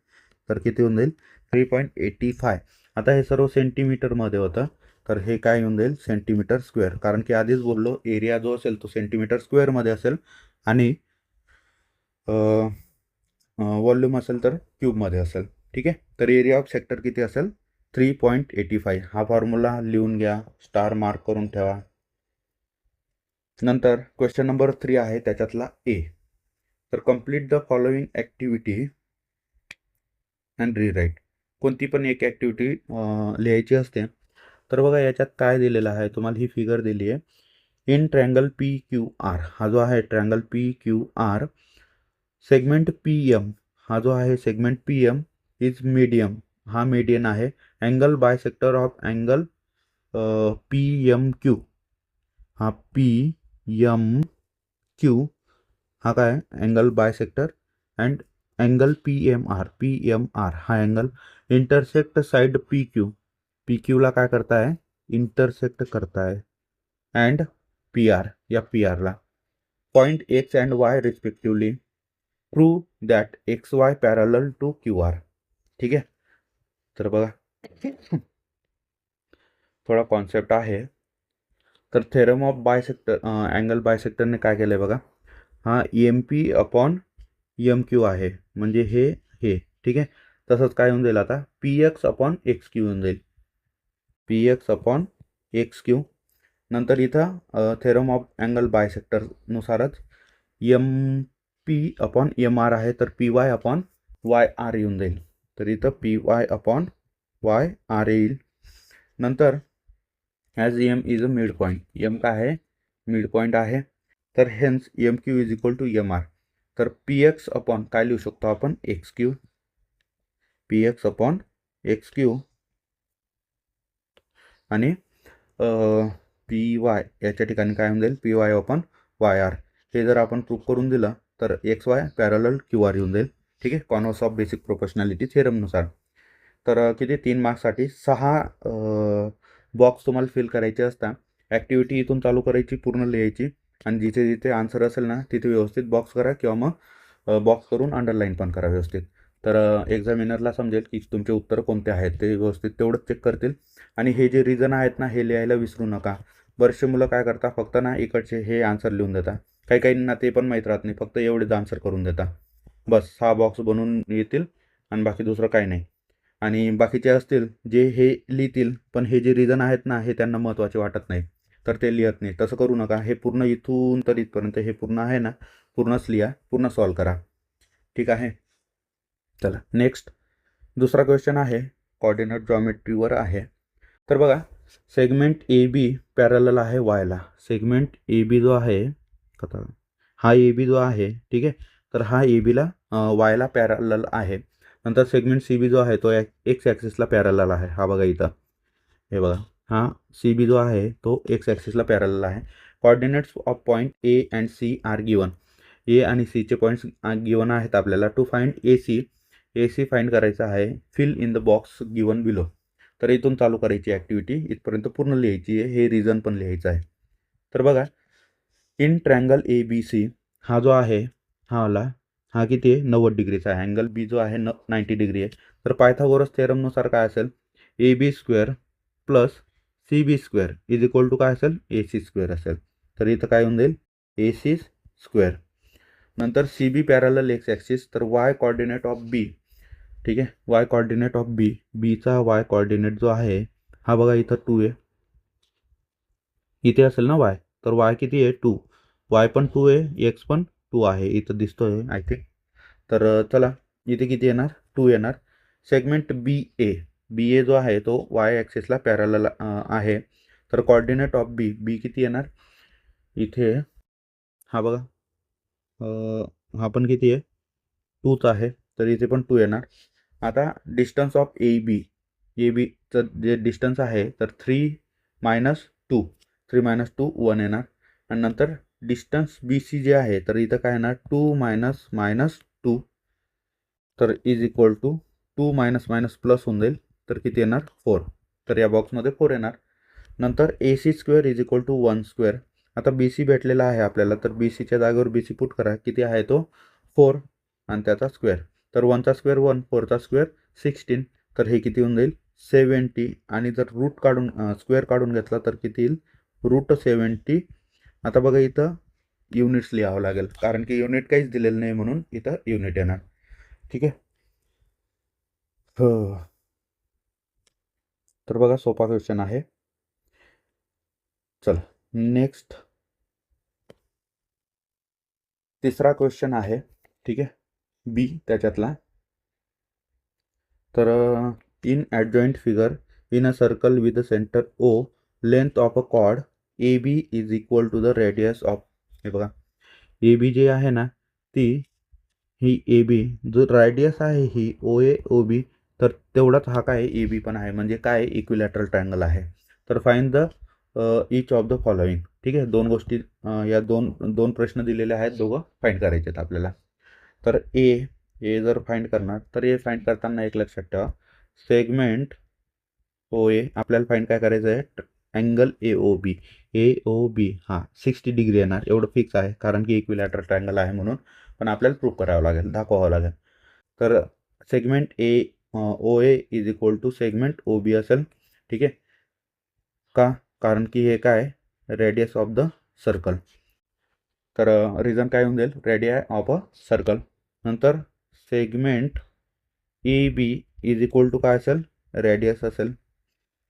तर किती होऊन जाईल 3.85. आता हे सर्व सेंटीमीटरमध्ये होतं तर हे काय येऊन जाईल सेंटीमीटर स्क्वेअर कारण की आधीच बोललो एरिया जो असेल तो सेंटीमीटर स्क्वेअरमध्ये असेल आणि वॉल्यूम असेल तर क्यूबमध्ये असेल. ठीक आहे तर एरिया ऑफ सेक्टर किती असेल 3.85. हा फॉर्म्युला लिहून घ्या स्टार मार्क करून ठेवा. नंतर क्वेश्चन नंबर 3 आहे त्याच्यातला ए. तर complete the following activity and रीराईट. कोणती पण एक ॲक्टिव्हिटी लिहायची असते. तर बघा याच्यात काय दिलेलं आहे तुम्हाला ही फिगर दिली आहे in triangle P Q R. हा जो आहे triangle P Q R segment P M हा जो आहे segment P M is medium. हा मीडियन आहे. Angle bisector of angle P M Q. हा पी एम क्यू हा काय angle bisector and angle P M R हा अँगल इंटरसेक्ट साइड पी क्यूला काय करताय इंटरसेक्ट करताय अँड पी आर या पी आरला point X and Y respectively. Prove that X Y parallel to Q R. ठीक आहे तर बघा थोडा कॉन्सेप्ट आहे. तर थेरम ऑफ बायसेक्टर अँगल बायसेक्टरने काय केलं आहे बघा हा M P upon M Q आहे म्हणजे हे ठीक आहे. तसंच काय होऊन जाईल आता P X upon X Q होऊन जाईल P X upon X Q. नंतर इथं थेरम ऑफ अँगल बायसेक्टरनुसारच M P upon M R आहे तर P Y upon Y R येऊन जाईल. तर इथं P Y upon Y R येईल. नंतर as M is a mid point. M काय आहे मिड पॉईंट आहे तर hence M Q is equal to M R. तर पी एक्स अपॉन काय लिहू शकतो आपण X Q P X upon X Q आणि पी वाय याच्या ठिकाणी काय होऊन जाईल P Y upon Y R. हे जर आपण प्रूफ करून दिलं तर X Y parallel Q R येऊन जाईल. ठीक आहे कॉन्व्हर्स ऑफ बेसिक प्रोपोर्शनॅलिटी थेरमनुसार. तर किती 3 मार्क्ससाठी 6 बॉक्स तुम्हाला फिल करायचे असतात. ॲक्टिव्हिटी इथून चालू करायची पूर्ण लिहायची आणि जिथे जिथे आन्सर असेल ना तिथे व्यवस्थित बॉक्स करा किंवा मग बॉक्स करून अंडरलाईन पण करा व्यवस्थित. तर एक्झामिनरला समजेल की तुमचे उत्तर कोणते आहेत ते व्यवस्थित तेवढंच चेक करतील. आणि हे जे रिझन आहेत ना हे लिहायला विसरू नका. बरेचसे मुलं काय करतात फक्त ना इकडचे हे आन्सर लिहून देतात. काही काहींना ते पण माहीत राहत नाही फक्त एवढेच आन्सर करून देतात. बस 6 बॉक्स बनवून येतील आणि बाकी दुसरं काही नाही. आणि बाकीचे असतील जे हे लिहितील पण हे जे रिझन आहेत ना हे त्यांना महत्त्वाचे वाटत नाही तर ते लिहत नाही. तसं करू नका. हे पूर्ण इथून तर इथपर्यंत हे पूर्ण आहे ना पूर्णच लिहा पूर्ण सॉल्व करा. ठीक आहे चला नेक्स्ट दुसरा क्वेश्चन आहे कॉर्डिनेट जॉमेट्रीवर आहे. तर बघा सेगमेंट ए बी पॅरलल आहे वायला. सेगमेंट ए बी जो आहे हा ए बी जो आहे ठीक आहे तर हा ए बीला वायला पॅरलल आहे. नंतर सेगमेंट सी बी जो आहे तो एक्स ॲक्सिसला पॅरलल आहे. हा बघा इथं हे बघा हा सी बी जो आहे तो एक्स ॲक्सिसला पॅरलल आहे. Coordinates of point A and C are given. A आणि सीचे पॉईंट्स गिवन आहेत आपल्याला. To find A C find करायचं आहे. Fill in the box given below. तर इथून चालू करायची ॲक्टिव्हिटी इथपर्यंत पूर्ण लिहायची आहे. हे रिझन पण लिहायचं आहे. तर बघा in triangle A B C हा जो आहे हा किती आहे 90 डिग्रीचा आहे. अँगल बी जो आहे 90 डिग्री आहे. तर पायथागोरस थेरमनुसार काय असेल A B square plus C B square is equal to काय असेल ए सी स्क्वेअर असेल. तर इथं काय होऊन जाईल ए सी स्क्वेअर. नंतर C B parallel X axis तर वाय कॉर्डिनेट ऑफ बी. ठीक आहे वाय कॉर्डिनेट ऑफ बी बीचा वाय कॉर्डिनेट जो आहे हा बघा इथं 2 आहे. इथे असेल ना वाय तर वाय किती आहे 2. वाय पण 2 आहे एक्स पण 2 आहे इथं दिसतोय आय थिंक. तर चला इथे किती येणार 2 येणार. सेगमेंट बी ए जो आहे तो वाय ॲक्सिसला पॅरलल आहे. तर कॉर्डिनेट ऑफ बी किती येणार इथे हा बघा हा पण किती आहे 2च आहे तर इथे पण 2 येणार. आता डिस्टन्स ऑफ ए बीचं जे डिस्टन्स आहे तर 3 - 2 3 - 2 1 येणार. आणि नंतर डिस्टन्स बी सी जे आहे तर इथं काय येणार 2 - -2 तर इज इक्वल टू 2 - प्लस होऊन जाईल तर किती येणार 4. तर या बॉक्समध्ये 4 येणार. नंतर A C square is equal to 1 square. आता बी सी भेटलेला आहे आपल्याला तर बी सीच्या जागेवर बी सी पुट करा. किती आहे तो 4 आणि त्याचा स्क्वेअर. तर 1चा स्क्वेअर 1 4चा स्क्वेअर 16. तर हे किती होऊन जाईल 70. आणि जर रूट काढून स्क्वेअर काढून घेतला तर किती येईल √70. आता बघा इथं युनिट्स लिहावं लागेल कारण की युनिट काहीच दिलेलं नाही म्हणून इथं युनिट येणार. ठीक आहे. तर बघा सोपा क्वेश्चन आहे. चल नेक्स्ट तिसरा क्वेश्चन आहे. ठीक आहे बी त्याच्यातला. तर in adjoint figure in a circle with the centre O length of a chord A B is equal to the radius of. हे बघा ए बी जे आहे ना ती ही ए बी जो रेडियस आहे ही ओ ए ओ बी तर तेवढाच हा काय ए बी पण आहे म्हणजे काय इक्विलॅटरल ट्रायंगल आहे. तर find the each of the following. ठीक आहे दोन गोष्टी या दोन प्रश्न दिलेले आहेत दोघं फाइंड करायचे आहेत आपल्याला. तर ए जर फाइंड करणार तर ए फाइंड करताना एक लक्षात ठेवा सेगमेंट ओ ए आपल्याला फाइंड काय करायचं आहे अँगल ए ओ बी हा 60 डिग्री येणार एवढं फिक्स आहे कारण की इक्विलॅटरल ट्रायंगल आहे म्हणून. पण आपल्याला प्रूव्ह करावं लागेल दाखवावं लागेल. तर segment O A is equal to segment O B असेल. ठीक आहे का कारण की हे काय रेडियस ऑफ द सर्कल. तर रिझन काय होऊन जाईल रेडियाय ऑफ अ सर्कल. नंतर segment A B is equal to काय असेल रेडियस असेल.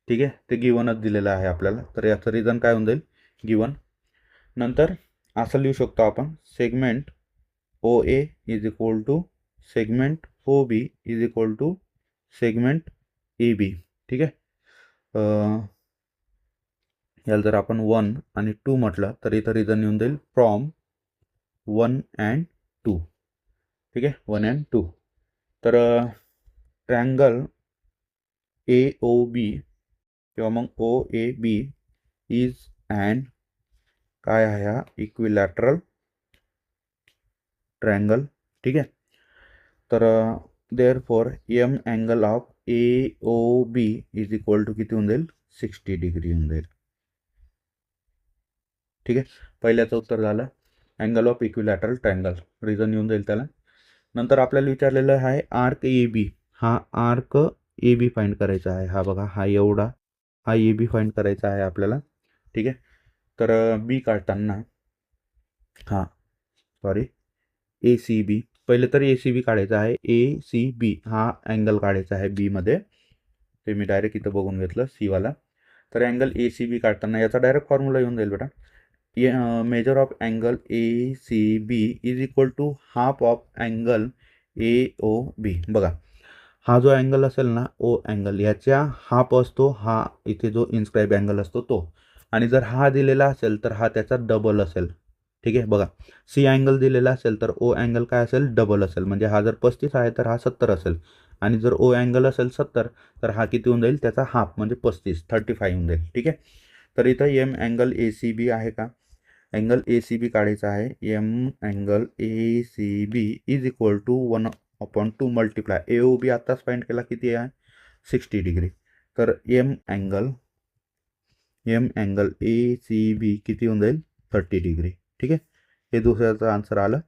ठीक आहे ते गिवनच दिलेलं आहे आपल्याला तर याचं रिझन काय होऊन जाईल गिवन. नंतर असं लिहू शकतो आपण segment O A is equal to segment O B is equal to segment A B. ठीक आहे याला जर आपण 1 आणि 2 म्हटलं तर इथं रिझन येऊन जाईल फ्रॉम 1 अँड 2. ठीक आहे 1 अँड 2. तर ट्रँगल ए ओ बी किंवा मग ओ ए बी इज अँड काय आहे हा इक्विलॅटरल ट्रँगल. ठीक आहे तर therefore M angle of A O B is equal to किती होऊन जाईल 60 डिग्री होऊन जाईल. ठीक आहे पहिल्याचं उत्तर झालं angle of equilateral triangle reason येऊन जाईल त्याला. नंतर आपल्याला विचारलेलं आहे आर्क ए बी. हा आर्क ए बी फाइंड करायचा आहे. हा बघा हा एवढा हा ए बी फाइंड करायचा आहे आपल्याला. ठीक आहे तर बी काढताना हां सॉरी ए सी बी पहिले तर ए सी बी काढायचा आहे. ए सी बी हा अँगल काढायचा आहे बीमध्ये. ते मी डायरेक्ट इथं बघून घेतलं सीवाला. तर अँगल ए सी बी काढताना याचा डायरेक्ट फॉर्म्युला येऊन जाईल बेटा measure of angle A C B is equal to half of angle A O B. बघा हा जो अँगल असेल ना ओ अँगल याच्या हाफ असतो हा इथे जो इन्स्क्राईब अँगल असतो तो. आणि जर हा दिलेला असेल तर हा त्याचा डबल असेल. ठीक आहे बघा सी अँगल दिलेला असेल तर ओ अँगल काय असेल डबल असेल म्हणजे हा जर 35 आहे तर हा 70 असेल. आणि जर ओ अँगल असेल 70 तर हा किती होऊन जाईल त्याचा हाफ म्हणजे 35 होऊन जाईल. ठीक आहे तर इथं M angle A C B आहे का अँगल ए सी बी काढायचा आहे. M angle A C B is equal to 1/2 multiply A O B आत्ताच फाइंड केला किती आहे 60 डिग्री. तर M angle A C B किती होऊन जाईल 30 डिग्री. ठीक आहे हे दुसऱ्याचं आन्सर आलं.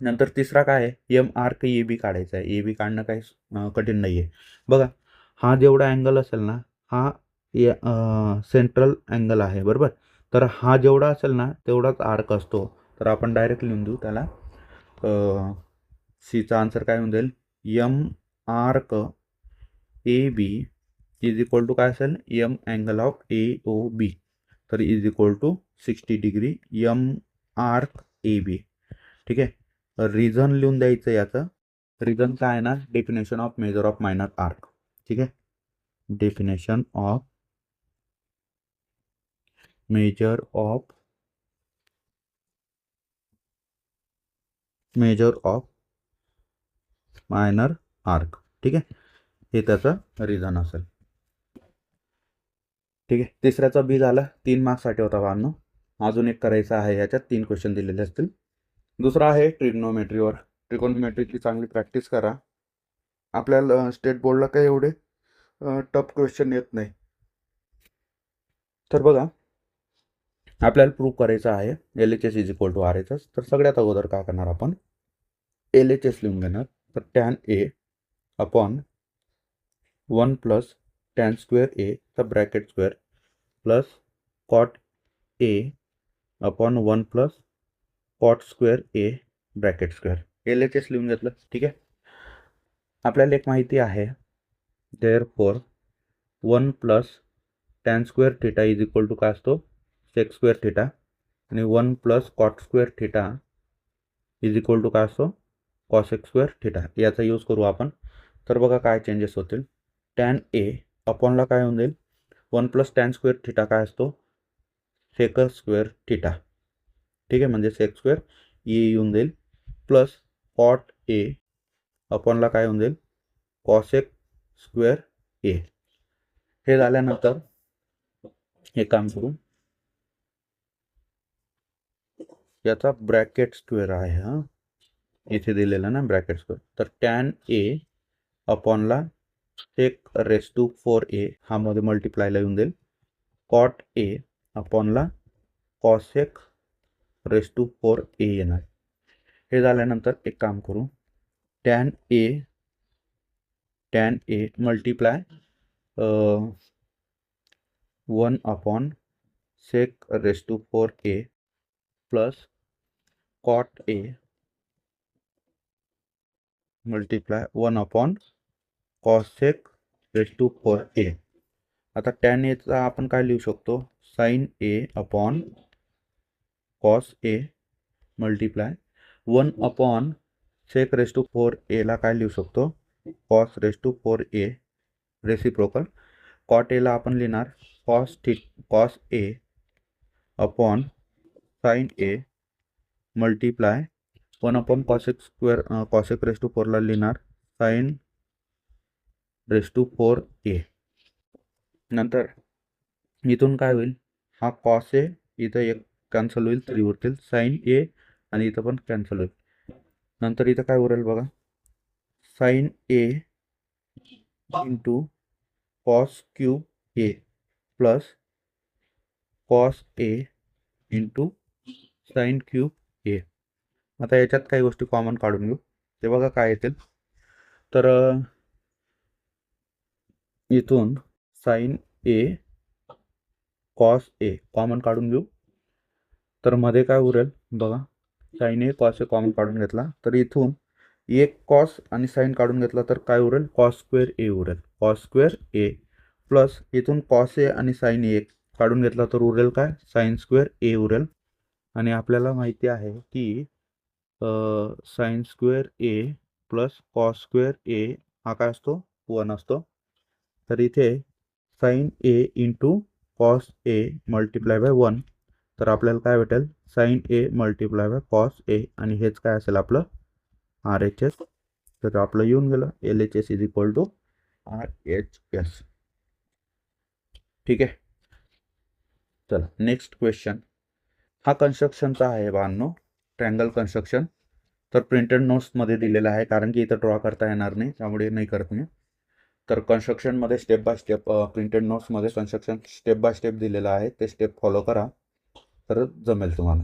नंतर तिसरा काय आहे एम आर्क ए बी काढायचा आहे. ए बी काढणं काही कठीण नाही आहे. बघा हा जेवढा अँगल असेल ना हा सेंट्रल अँगल आहे बरोबर. तर हा जेवढा असेल ना तेवढाच आर्क असतो. तर आपण डायरेक्ट लिहून देऊ त्याला सीचा आन्सर काय होऊन जाईल M arc A B is equal to काय असेल M angle of A O B तर is equal to 60 degree M arc A B. ठीक आहे रिझन लिहून द्यायचं याचं रिझन काय आहे ना definition of measure of minor arc. ठीक आहे definition of measure of minor arc. ठीक आहे, हे त्याचं रिझन असेल. ठीक आहे, तिसऱ्याचा बी झाला, 3 मार्क्ससाठी होता बांधणं. अजून एक करायचं आहे, याच्यात 3 क्वेश्चन दिलेले असतील. दुसरा आहे ट्रिग्नोमेट्रीवर. ट्रिग्नोमेट्रीची चांगली प्रॅक्टिस करा. आपल्याला स्टेट बोर्डला काही एवढे टफ क्वेश्चन येत नाही. तर बघा, आपल्याला प्रूव्ह करायचं आहे LHS is equal to RHS. तर सगळ्यात अगोदर काय करणार आपण, LHS लिहून घेणार. तर tan A upon 1 plus tan square A तर bracket square plus cot A upon 1 plus cot square A bracket square. LHS लिहून घेतलं. ठीक आहे, आपल्याला एक माहिती आहे, therefore 1 plus tan square theta is equal to काय असतो, सेक स्क्वेअर थिटा, आणि 1 plus cot square theta is equal to काय असतो, कॉसेक स्क्वेअर थिटा. याचा यूज करू आपण. तर बघा काय चेंजेस होतील. टॅन ए अपॉनला काय होऊन जाईल, 1 प्लस टॅन स्क्वेअर थिटा काय असतो, सेक स्क्वेअर थिटा. ठीक आहे, म्हणजे सेक स्क्वेअर ए येऊन जाईल, प्लस कॉट ए अपॉनला काय होऊन जाईल, कॉसेक स्क्वेअर ए. हे झाल्यानंतर हे काम करू, याचा ब्रॅकेट स्क्वेअर आहे, हा इथे दिलेला ना ब्रॅकेट स्क्वेअर. तर टॅन ए अपॉनला सेक रेस टू 4a हा मध्ये मल्टिप्लायला येऊन जाईल, कॉट ए अपॉनला कॉसेक रेस टू 4a येणार. हे झाल्यानंतर एक काम करू, tan A multiply 1 upon sec raise to 4a plus cot A multiply 1 upon cosec raise to 4a. आता टॅन एचा आपण काय लिहू शकतो, sine A upon cos A multiply 1 upon sec raise to 4a ला काय लिहू शकतो, cos raise to 4a reciprocal. Cot एला आपण लिहिणार cos A upon sine A multiply 1 upon cosec square cosec raise to 4ला लिहिणार साइन रेस टू 4a. नंतर इथून काय होईल, हा कॉस ए इथं एक कॅन्सल होईल, 3 उरतील, साइन ए आणि इथं पण कॅन्सल होईल. नंतर इथं काय उरेल बघा, sign A into cos cube A plus cos A into sine cube ए. आता याच्यात काही गोष्टी कॉमन काढून घेऊ, ते बघा काय येतील. तर इथून sign A cos A common काढून घेऊ, तर मध्ये काय उरेल बघा, sign A cos A common काढून घेतला, तर इथून एक कॉस आणि साइन काढून घेतला तर काय उरेल, कॉस स्क्वेअर ए उरेल, कॉस स्क्वेअर ए प्लस इथून कॉस ए आणि साइन ए काढून घेतला तर उरेल काय, साइन स्क्वेअर ए उरेल. आणि आपल्याला माहिती आहे की sine square A plus cos square A हा काय असतो, 1 असतो. तर इथे sine A into cos A multiply by 1, तर आपल्याला काय भेटेल, sine A multiply by cos A, आणि हेच काय असेल आपलं RHS. तर आपलं येऊन गेलं LHS is equal to RHS. ठीक आहे, चला नेक्स्ट क्वेश्चन. हा कन्स्ट्रक्शनचा आहे बांधणं, ट्रँगल कन्स्ट्रक्शन. तर प्रिंटेड नोट्समध्ये दिलेलं आहे, कारण की इथं ड्रॉ करता येणार नाही, त्यामुळे नाही करत मी. तर कन्स्ट्रक्शनमध्ये स्टेप बाय स्टेप प्रिंटेड नोट्समध्ये कन्स्ट्रक्शन स्टेप बाय स्टेप दिलेलं आहे, ते स्टेप फॉलो करा तर जमेल तुम्हाला.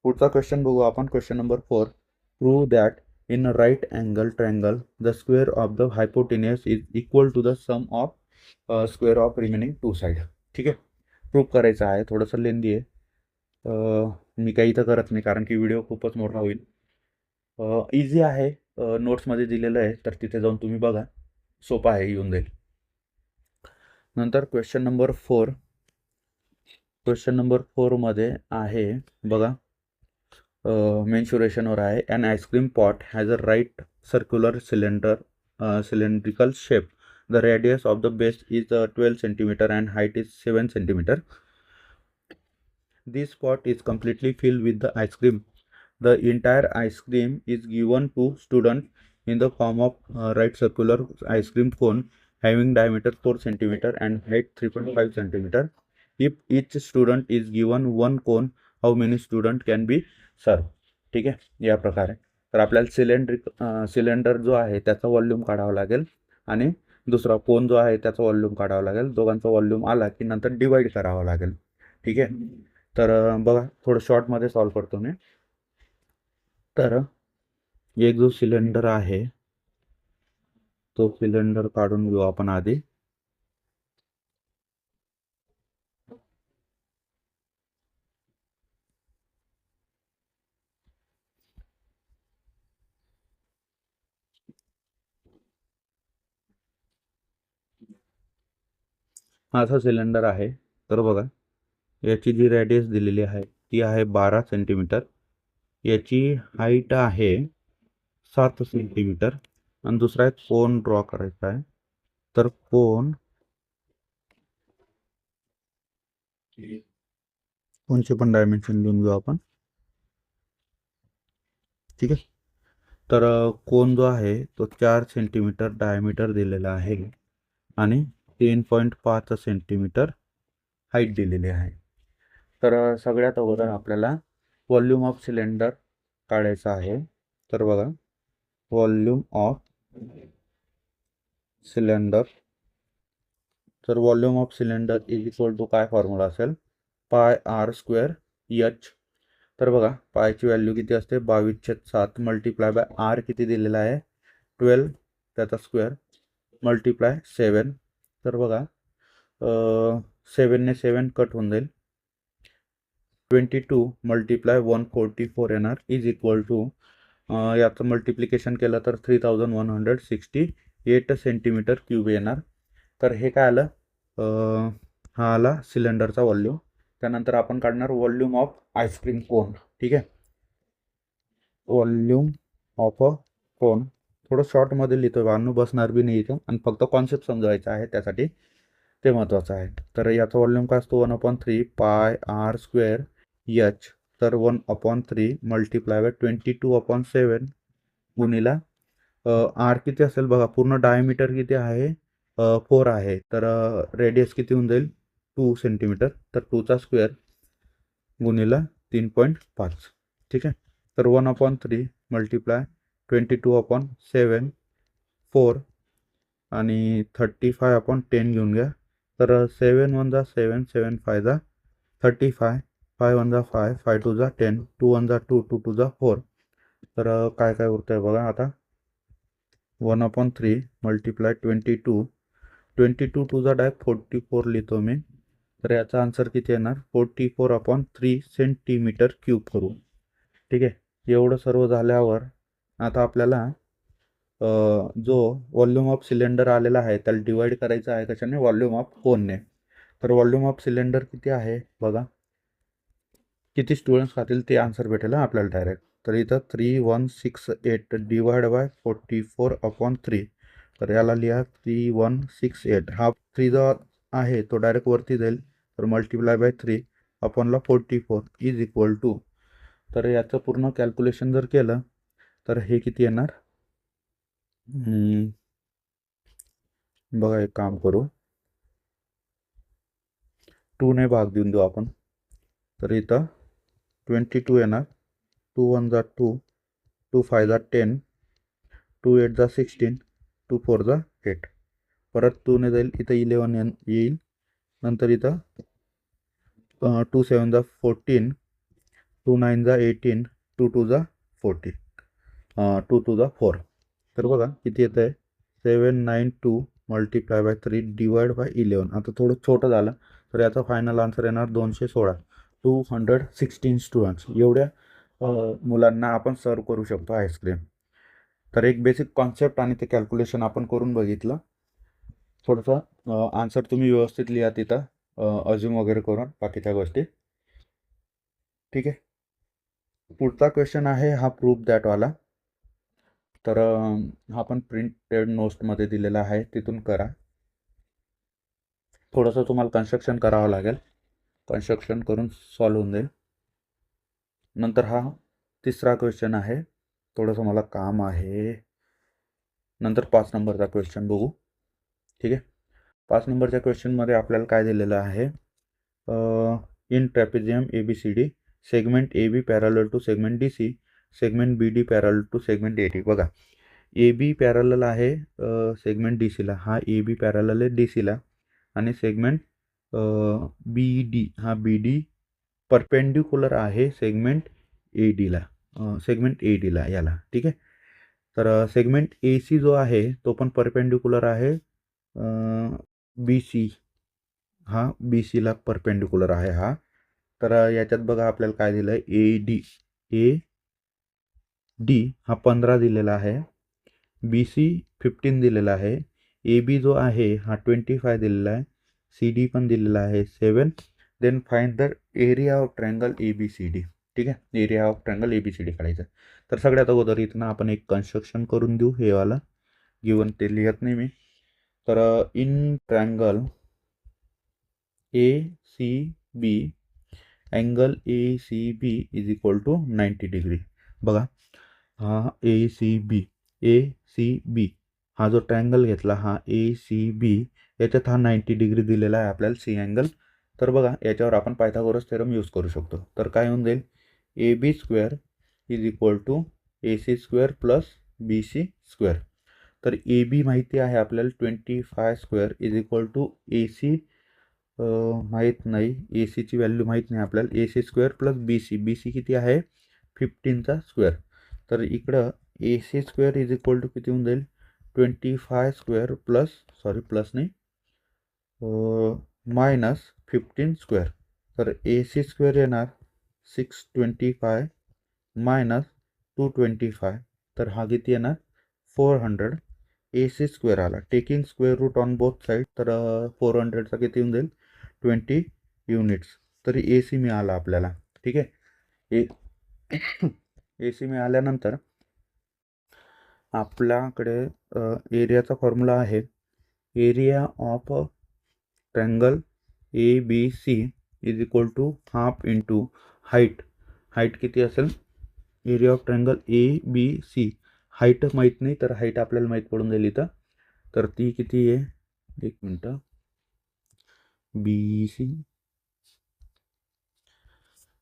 पुढचा क्वेश्चन बघू आपण, question number 4. Prove that in a right angle triangle the square of the hypotenuse is equal to the sum of square of remaining 2 side. ठीक आहे, प्रूव्ह करायचं आहे, थोडंसं लेंदी आहे. मी काही इथं करत नाही, कारण की व्हिडिओ खूपच मोठा होईल. इझी आहे, नोट्समध्ये दिलेलं आहे, तर तिथे जाऊन तुम्ही बघा, सोपा आहे, येऊन जाईल. नंतर क्वेश्चन नंबर 4. क्वेश्चन नंबर 4 मध्ये आहे बघा, मेन्शुरेशनवर आहे. An ice cream pot has a right circular cylindrical shape. The radius of the base is 12 centimeter and height is 7 centimeter. This pot is completely filled with the ice cream. The entire ice cream is given to student in the form of right circular ice cream cone having diameter 4 centimeter and height 3.5 centimeter. If each student is given one cone, how many student can be served? ठीक आहे, या प्रकारे. तर आपल्याला cylinder जो आहे त्याचा volume काढावा लागेल आणि दुसरा कोन जो आहे त्याचा वॉल्यूम काढावा लागेल. दोघांचा वॉल्यूम आला की नंतर डिवाइड करावा लागेल. ठीक आहे. तर बघा थोडं शॉर्टमध्ये सॉल्व करतो मी. तर एक जो सिलेंडर आहे तो सिलेंडर काढून घेऊ आपण आधी. हा असा सिलेंडर आहे. तर बघा याची जी रेडियस दिलेली आहे ती आहे 12 सेंटीमीटर. याची हाईट आहे 7 सेंटीमीटर आणि दुसरा एक कोन ड्रॉ करायचा आहे. तर कोणचे पण डायमेन्शन लिहून घेऊ आपण. ठीक आहे. तर कोन जो आहे तो 4 सेंटीमीटर डायमीटर दिलेला आहे आणि 3.5 सेंटीमीटर हाईट दिलेली आहे. तर सगळ्यात अगोदर आपल्याला व्हॉल्यूम ऑफ सिलेंडर काढायचा आहे. तर बघा व्हॉल्यूम ऑफ सिलेंडर. तर volume of cylinder is equal to काय फॉर्म्युला असेल, पाय आर स्क्वेअर एच. तर बघा पायची व्हॅल्यू किती असते 22/7 मल्टिप्लाय बाय आर किती दिलेला आहे 12 त्याचा स्क्वेअर मल्टिप्लाय 7. तर बघा 7ने 7 कट होऊन जाईल 22 मल्टिप्लाय 144 येणार इज इक्वल टू याचं मल्टिप्लिकेशन केलं तर 3168 सेंटीमीटर क्यूब येणार. तर हे काय आलं, हा आला सिलेंडरचा व्हॉल्यूम. त्यानंतर आपण काढणार व्हॉल्यूम ऑफ आईस्क्रीम कोन. ठीक आहे. व्हॉल्यूम ऑफ अ कोन थोडं शॉर्टमध्ये लिहितो, वानू बसणार बी नाही इथं आणि फक्त कॉन्सेप्ट समजायचा आहे त्यासाठी ते महत्त्वाचं आहे. तर याचा व्हॉल्यूम काय असतो 1/3 पाय आर स्क्वेअर एच. तर 1/3 मल्टिप्लाय बाय 22/7 गुणिला आर किती असेल बघा, पूर्ण डायमीटर किती आहे 4 आहे. तर रेडियस किती होऊन जाईल 2 सेंटीमीटर. तर 2चा स्क्वेअर गुणिला 3.5. ठीक आहे. तर 1/3 मल्टिप्लाय 22/7 4 आणि 35/10 घेऊन घ्या. तर 7 1 जा 7 7 5 जा 35 5 1 जा 5 5 2 जा 10 2 1 जा 2 2 2 जा 4. तर काय काय उरतं आहे बघा आता 1/3 मल्टिप्लाय 22 2 जा डायरेक्ट 44 लिहितो मी. तर याचा आन्सर किती येणार 44/3 सेंटीमीटर क्यूब करू. ठीक आहे. एवढं सर्व झाल्यावर आता आपल्याला जो व्हॉल्यूम ऑफ सिलेंडर आलेला आहे त्याला डिवाइड करायचा आहे कशाने, व्हॉल्यूम ऑफ कोनने. तर व्हॉल्यूम ऑफ सिलेंडर किती आहे बघा, किती स्टुडंट्स खातील ते आन्सर भेटेल आपल्याला डायरेक्ट. तर इथं 3168 डिवाइड बाय 44/3. तर याला लिहा 3168. हा 3 जो आहे तो डायरेक्ट वरती जाईल. तर मल्टिप्लाय बाय 3 अपॉनला 44 इज इक्वल टू. तर याचं पूर्ण कॅल्क्युलेशन जर केलं तर हे किती येणार, बघा एक काम करू 2ने भाग देऊन देऊ आपण. तर इथं 22 येणार 2 1 जा 2 2 5 जा 10 2 8 जा 16 2 4 जा 8. परत 2ने जाईल इथं 11 येईल. नंतर इथं 2 7 जा 14 2 9 जा 18 2 2 जा 40 2 2 जा 4. तर बघा किती येतं आहे 792 मल्टिप्लाय बाय 3 डिवाइड बाय 11. आता थोडं छोटं झालं तर याचा फायनल आन्सर येणार 216. 216 स्टुडंट्स एवढ्या मुलांना आपण सर्व करू शकतो आईस्क्रीम. तर एक बेसिक कॉन्सेप्ट आणि ते कॅल्क्युलेशन आपण करून बघितलं. थोडंसं आन्सर तुम्ही व्यवस्थित लिहा तिथं अज्यूम वगैरे करून बाकीच्या गोष्टी. ठीक आहे. पुढचा क्वेश्चन आहे हा प्रूफ दॅटवाला. तर हा पण प्रिंटेड नोट्समध्ये दिलेला आहे तिथून करा. थोडंसं तुम्हाला कन्स्ट्रक्शन करावं लागेल, कन्स्ट्रक्शन करून सॉल्व होऊन जाईल. नंतर हा तिसरा क्वेश्चन आहे, थोडंसं मला काम आहे नंतर 5 नंबरचा क्वेश्चन बघू. ठीक आहे. 5 नंबरच्या क्वेश्चनमध्ये आपल्याला काय दिलेलं आहे, in trapezium ABCD segment AB parallel to segment DC, segment BD parallel to segment AD. बघा, AB पॅरलल आहे सेगमेंट DCला, हा AB पॅरलल आहे DCला, आणि सेगमेंट BD हा BD परपेंडिक्युलर आहे सेगमेंट ADला याला. ठीक आहे. तर सेगमेंट AC जो आहे तो पण परपेंडिक्युलर आहे BC, हा BCला परपेंडिक्युलर आहे हा. तर याच्यात बघा आपल्याला काय दिलं आहे, AD हा 15 दिलेला आहे, BC 15 दिलेला आहे, AB जो आहे हा 25 दिलेला आहे, CD पण दिलेला आहे 7. Then find the area of triangle ABCD. ठीक आहे, एरिया ऑफ ट्रायंगल ABCD काढायचं. तर सगळ्यात अगोदर इथनं आपण एक कन्स्ट्रक्शन करून देऊ, हे वाला गिवन ते लिहत नाही मी. तर in triangle ACB angle ACB is equal to 90 degree. बघा, हा ACB हा जो ट्रायंगल घेतला हा ACB, याच्यात हा 90 डिग्री दिलेला आहे आपल्याला सी अँगल. तर बघा, याच्यावर आपण पायथागोरस थेरम यूज करू शकतो. तर काय होऊन जाईल, AB square is equal to AC square plus BC square. तर AB माहिती आहे आपल्याला 25 square is equal to AC माहीत नाही, ACची व्हॅल्यू माहीत नाही आपल्याला, AC स्क्वेअर प्लस BC किती आहे 15चा स्क्वेअर. तर इकडं AC square is equal to किती होऊन जाईल 25 स्क्वेअर प्लस नाही मायनस 15 स्क्वेअर. तर AC स्क्वेअर येणार 625 मायनस 225, तर हा किती येणार 400. AC स्क्वेअर आला, taking square root on both side, तर 400चा किती होऊन जाईल 20 युनिट्स. तरी AC मिळाला आपल्याला. ठीक आहे. AC मिळाल्यानंतर आपल्याकडे एरियाचा फॉर्म्युला आहे, area of triangle ABC is equal to half into height किती असेल, area of triangle ABC, height माहीत नाही तर हाईट आपल्याला माहीत पडून जाईल इथं. तर ती किती आहे, एक मिनटं, BC.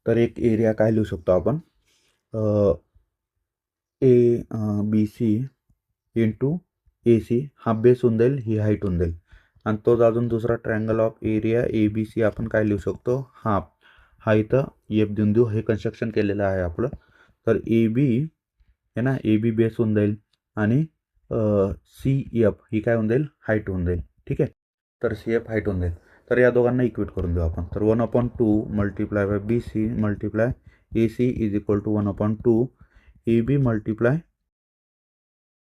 तर एक एरिया काय लिहू शकतो आपण, ABC इंटू AC, हा बेस होऊन जाईल, ही हाईट होऊन जाईल. आणि तोच अजून दुसरा ट्रायंगल ऑफ एरिया ABC आपण काय लिहू शकतो, हाफ, हा इथं एफ देऊन देऊ, हे कन्स्ट्रक्शन केलेलं आहे आपलं. तर AB आहे ना, AB बेस होऊन जाईल, आणि CF ही काय होऊन जाईल, हाईट होऊन जाईल. ठीक आहे. तर CF हाईट होऊन जाईल. तर या दोघांना इक्वेट करून देऊ आपण. तर 1/2 multiply by BC multiply AC is equal to 1/2 AB multiply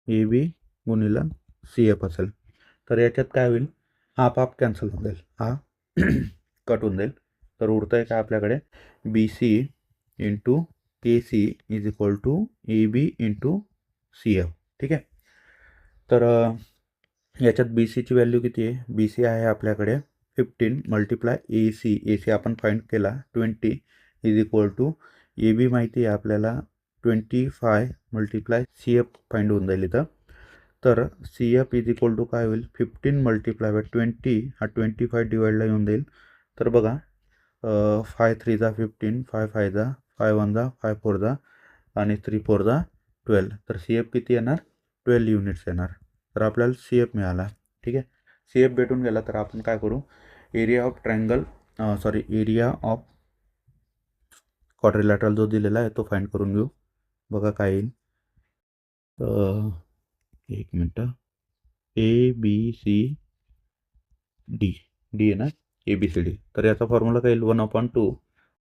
AB गुणिला CF असेल. तर याच्यात काय होईल, हाफ कॅन्सल होऊन जाईल, हा कट होऊन जाईल. तर उरतं आहे का आपल्याकडे BC into AC is equal to AB into CF. ठीक आहे. तर याच्यात BCची व्हॅल्यू किती आहे, BC आहे आपल्याकडे 15 मल्टिप्लाय AC आपण फाइंड केला 20 इज इक्वल टू AB माहिती आहे आपल्याला 25 मल्टिप्लाय CF फाइंड होऊन जाईल इथं. तर CF इज इक्वल टू काय होईल 15 मल्टिप्लाय बाय 20, हा 25 डिवाइडला येऊन जाईल. तर बघा 5 3 जा 15, 5 5 जा 5 1 जा 5 4 जा आणि 3 4 जा 12. तर CF किती येणार 12 युनिट्स येणार. तर आपल्याला CF मिळाला. ठीक आहे. CF भेटून गेला तर आपण काय करू, area of triangle area of quadrilateral जो दिलेला आहे तो फाइंड करून घेऊ. बघा काय येईल, एक मिनटं, ABCD आहे ना, ABCD. तर याचा फॉर्म्युला काय येईल 1/2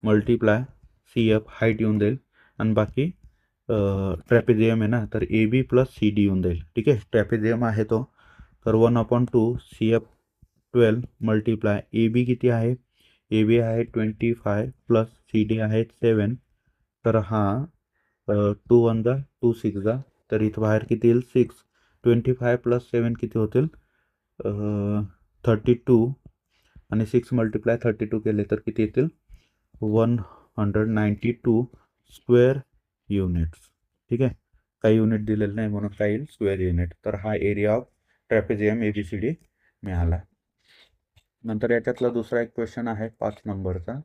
मल्टिप्लाय CF हाईट येऊन जाईल, आणि बाकी ट्रॅपेझियम आहे ना, तर AB प्लस CD येऊन जाईल. ठीक आहे, ट्रॅपेझियम आहे तो. तर 1/2 CF 12 मल्टिप्लाय AB किती आहे, AB आहे 25 प्लस CD आहे 7. तर हा 2 1 जा 2 6 जा, तर इथं बाहेर किती येईल 6, 25 प्लस 7 किती होतील 32, आणि 6 मल्टिप्लाय 32 केले तर किती येतील 192 स्क्वेअर युनिट्स. ठीक आहे. काही युनिट दिलेलं नाही म्हणून काय येईल स्क्वेअर युनिट. तर हा एरिया ऑफ ट्रॅपेझियम ABCD मिळाला. नंतर याच्यातला दुसरा एक क्वेश्चन आहे 5 नंबरचा.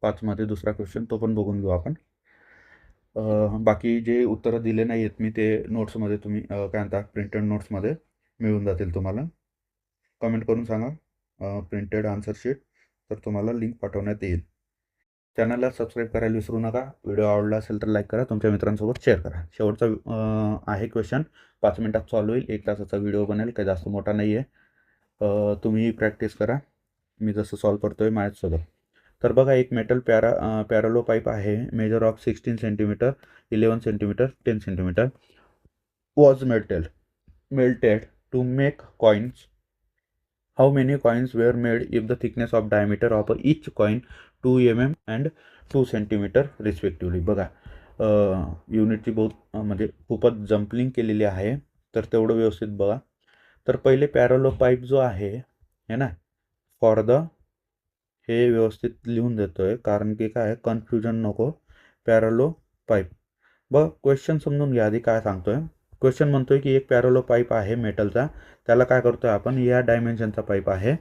5मध्ये दुसरा क्वेश्चन तो पण बघून घेऊ आपण. बाकी जे उत्तरं दिले नाही आहेत मी ते नोट्समध्ये तुम्ही काय म्हणता प्रिंटेड नोट्समध्ये मिळून जातील तुम्हाला. कमेंट करून सांगा प्रिंटेड आन्सर शीट, तर तुम्हाला लिंक पाठवण्यात येईल. चॅनलला सबस्क्राईब करायला विसरू नका. व्हिडिओ आवडला असेल तर लाईक करा, तुमच्या मित्रांसोबत शेअर करा. शेवटचा आहे क्वेश्चन 5 मिनिटात सॉल्व होईल. 1 तासाचा व्हिडिओ बनेल, काही जास्त मोठा नाही आहे. तुम्ही प्रॅक्टिस करा मी जसं सॉल्व करतो आहे माझ्यासोबत. तर बघा एक मेटल पॅरालो पाईप आहे. Measure of 16 centimetre, 11 centimetre, 10 centimetre was melted to make coins. How many coins were made if the thickness of diameter of each coin 2 mm and 2 cm respectively? बघा युनिटची बहुत म्हणजे खूपच जम्पलिंग केलेली आहे, तर तेवढं व्यवस्थित बघा. तर पहिले पॅरलो पाईप जो आहे है ना, फॉर द हे व्यवस्थित लिहून देतोय कारण की काय कन्फ्युजन नको. पॅरलो पाईप बघ क्वेश्चन समजून घ्या आधी काय सांगतोय. क्वेश्चन म्हणतोय की एक पॅरलो पाईप आहे मेटलचा, त्याला काय करतोय आपण या डायमेन्शनचा पाईप आहे,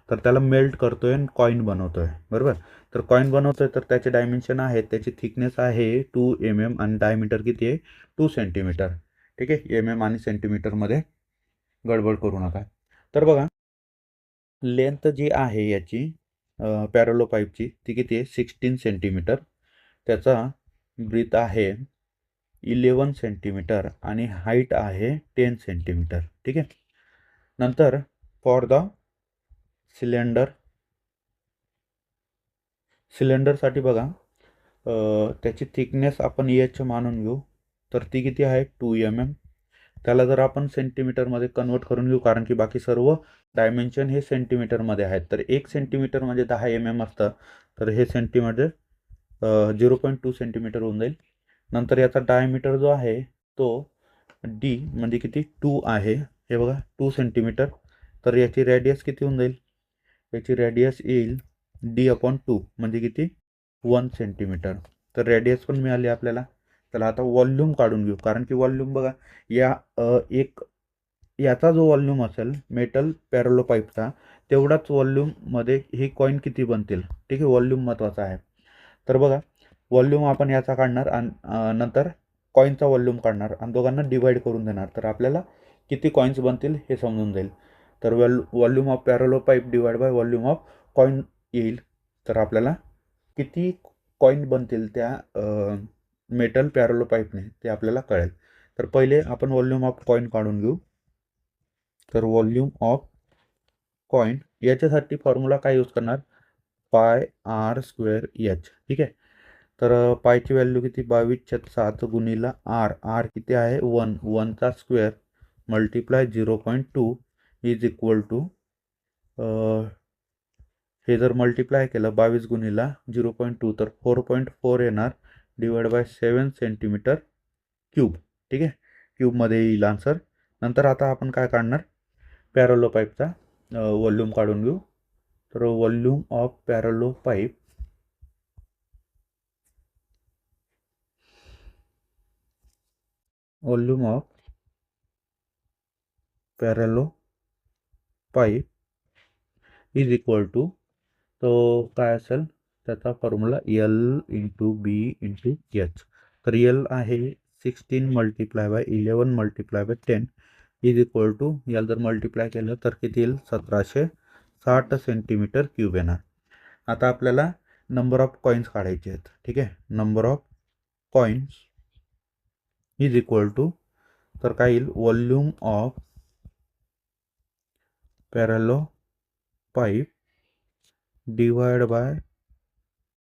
तर त्याला मेल्ट करतोय आणि कॉईन बनवतोय. बरोबर, तर कॉईन बनवतोय तर त्याचे डायमेन्शन आहेत, त्याची थिकनेस आहे 2 mm आणि डायमीटर किती आहे 2 सेंटीमीटर. ठीक आहे, MM आणि सेंटीमीटरमध्ये गडबड करू नका. तर बघा लेंथ जी आहे याची पॅरलो पाईपची ती किती आहे 16 सेंटीमीटर. त्याचा ब्रीथ आहे 11 सेंटीमीटर आणि हाईट आहे 10 सेंटीमीटर. ठीक आहे. नंतर फॉर द सिलेंडरसाठी बघा त्याची थिकनेस आपण एच मानून घेऊ, तर ती किती आहे 2 mm. त्याला जर आपण सेंटीमीटरमध्ये कन्वर्ट करून घेऊ कारण की बाकी सर्व डायमेन्शन हे सेंटीमीटरमध्ये आहेत, तर 1 सेंटीमीटर म्हणजे 10 mm असतं, तर हे सेंटीमीटर 0.2 सेंटीमीटर होऊन जाईल. नंतर याचा डायमीटर जो आहे तो डी म्हणजे किती 2 आहे, हे बघा 2 सेंटीमीटर. तर याची रॅडियस किती होऊन जाईल, याची रॅडियस येईल D/2 म्हणजे किती 1 सेंटीमीटर. तर रॅडियस पण मिळाली आपल्याला. त्याला आता वॉल्यूम काढून घेऊ कारण की वॉल्यूम बघा या याचा जो वॉल्यूम असेल मेटल पॅरलो पाईपचा तेवढाच वॉल्यूममध्ये ही कॉईन किती बनतील. ठीक आहे, वॉल्यूम महत्त्वाचा आहे. तर बघा वॉल्यूम आपण याचा काढणार आणि नंतर कॉईनचा वॉल्यूम काढणार आणि दोघांना डिवाईड करून देणार, तर आपल्याला किती कॉईन्स बनतील हे समजून जाईल. तर volume of parallelepiped divide by volume of coin येईल, तर आपल्याला किती कॉईन बनतील त्या मेटल पॅरलो पाईपने ते आपल्याला कळेल. तर पहिले आपण वॉल्यूम ऑफ कॉईन काढून घेऊ. तर वॉल्यूम ऑफ कॉईन याच्यासाठी फॉर्म्युला काय यूज करणार πr²h. ठीक आहे, तर पायची व्हॅल्यू किती 22/7 गुणिला आर किती आहे 1चा square multiply 0.2 is equal to हे जर मल्टिप्लाय केलं 22 गुणिला 0.2 तर 4.4 येणार डिवाइड बाय 7 सेंटीमीटर क्यूब. ठीक आहे, क्यूबमध्ये येईल आन्सर. नंतर आता आपण काय काढणार पॅरलो पाईपचा वॉल्यूम काढून घेऊ. तर volume of parallelepiped is equal to तो काय असेल त्याचा फॉर्म्युला L/B/H. तर L आहे 16 multiply by 11 multiply by 10 is equal to याला जर मल्टिप्लाय केलं तर किती येईल 1760 सेंटीमीटर क्यूब येणार. आता आपल्याला नंबर ऑफ कॉईन्स काढायचे आहेत. ठीक आहे, number of coins is equal to तर काय येईल volume of parallelepiped divide by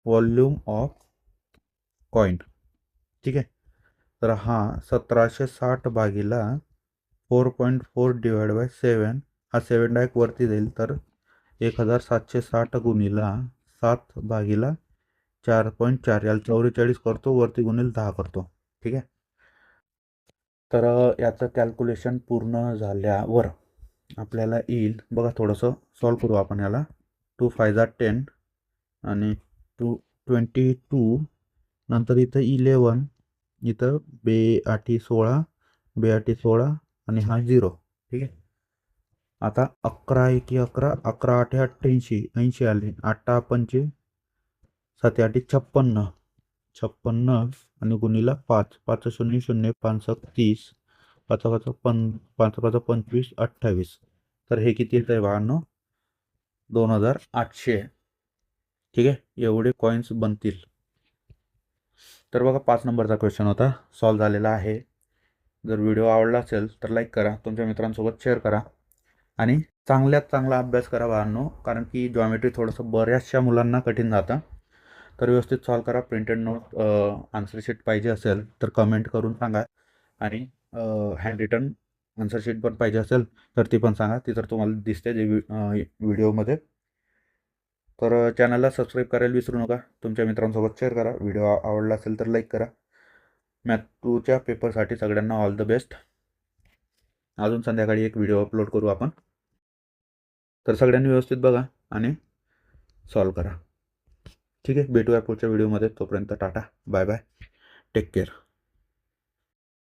volume of coin. ठीक आहे, तर हा 1760 भागीला 4.4 डिवाइड बाय 7 हा 7 डायरेक्ट वरती जाईल, तर 1760 गुणिला 7 भागीला 4.4 याला 44 करतो, वरती गुणिले 10 करतो. ठीक आहे, तर याचं कॅल्क्युलेशन पूर्ण झाल्यावर आपल्याला येईल बघा थोडंसं सॉल्व करू आपण याला. 2 5 10 आणि 22 नंतर इथं 11 इथं बे 8 16 बे 8 16 आणि हा 0. ठीक आहे. आता 11 1 11 11 8 88 80 आले. 8 पंचे 7 8 56 56 आणि गुणीला 5 5 0 0 5 30 5 5 5 5 25 28. तर हे किती येत आहे भावांनो? 2800. ठीक आहे. एवढे कॉईन्स बनतील. तर बघा 5 नंबरचा क्वेश्चन होता, सॉल्व झालेला आहे. जर व्हिडिओ आवडला असेल तर लाईक करा, तुमच्या मित्रांसोबत शेअर करा आणि चांगल्यात चांगला अभ्यास करा भावांनो, कारण की जॉमेट्री थोडंसं बऱ्याचशा मुलांना कठीण जातं. तर व्यवस्थित सॉल्व करा. प्रिंटेड नोट आन्सर शीट पाहिजे असेल तर कमेंट करून सांगा आणि हँड रिटन आन्सर शीट पण पाहिजे असेल तर ती पण सांगा. ती तर तुम्हाला दिसते जे व्हिडिओमध्ये. तर चॅनलला सबस्क्राईब करायला विसरू नका. तुमच्या मित्रांसोबत शेअर करा. व्हिडिओ आवडला असेल तर लाईक करा. मॅथ 2च्या पेपरसाठी सगळ्यांना ऑल द बेस्ट. अजून संध्याकाळी एक व्हिडिओ अपलोड करू आपण. तर सगळ्यांनी व्यवस्थित बघा आणि सॉल्व करा. ठीक आहे. भेटूया पुढच्या व्हिडिओमध्ये. तोपर्यंत tata, bye bye, take care.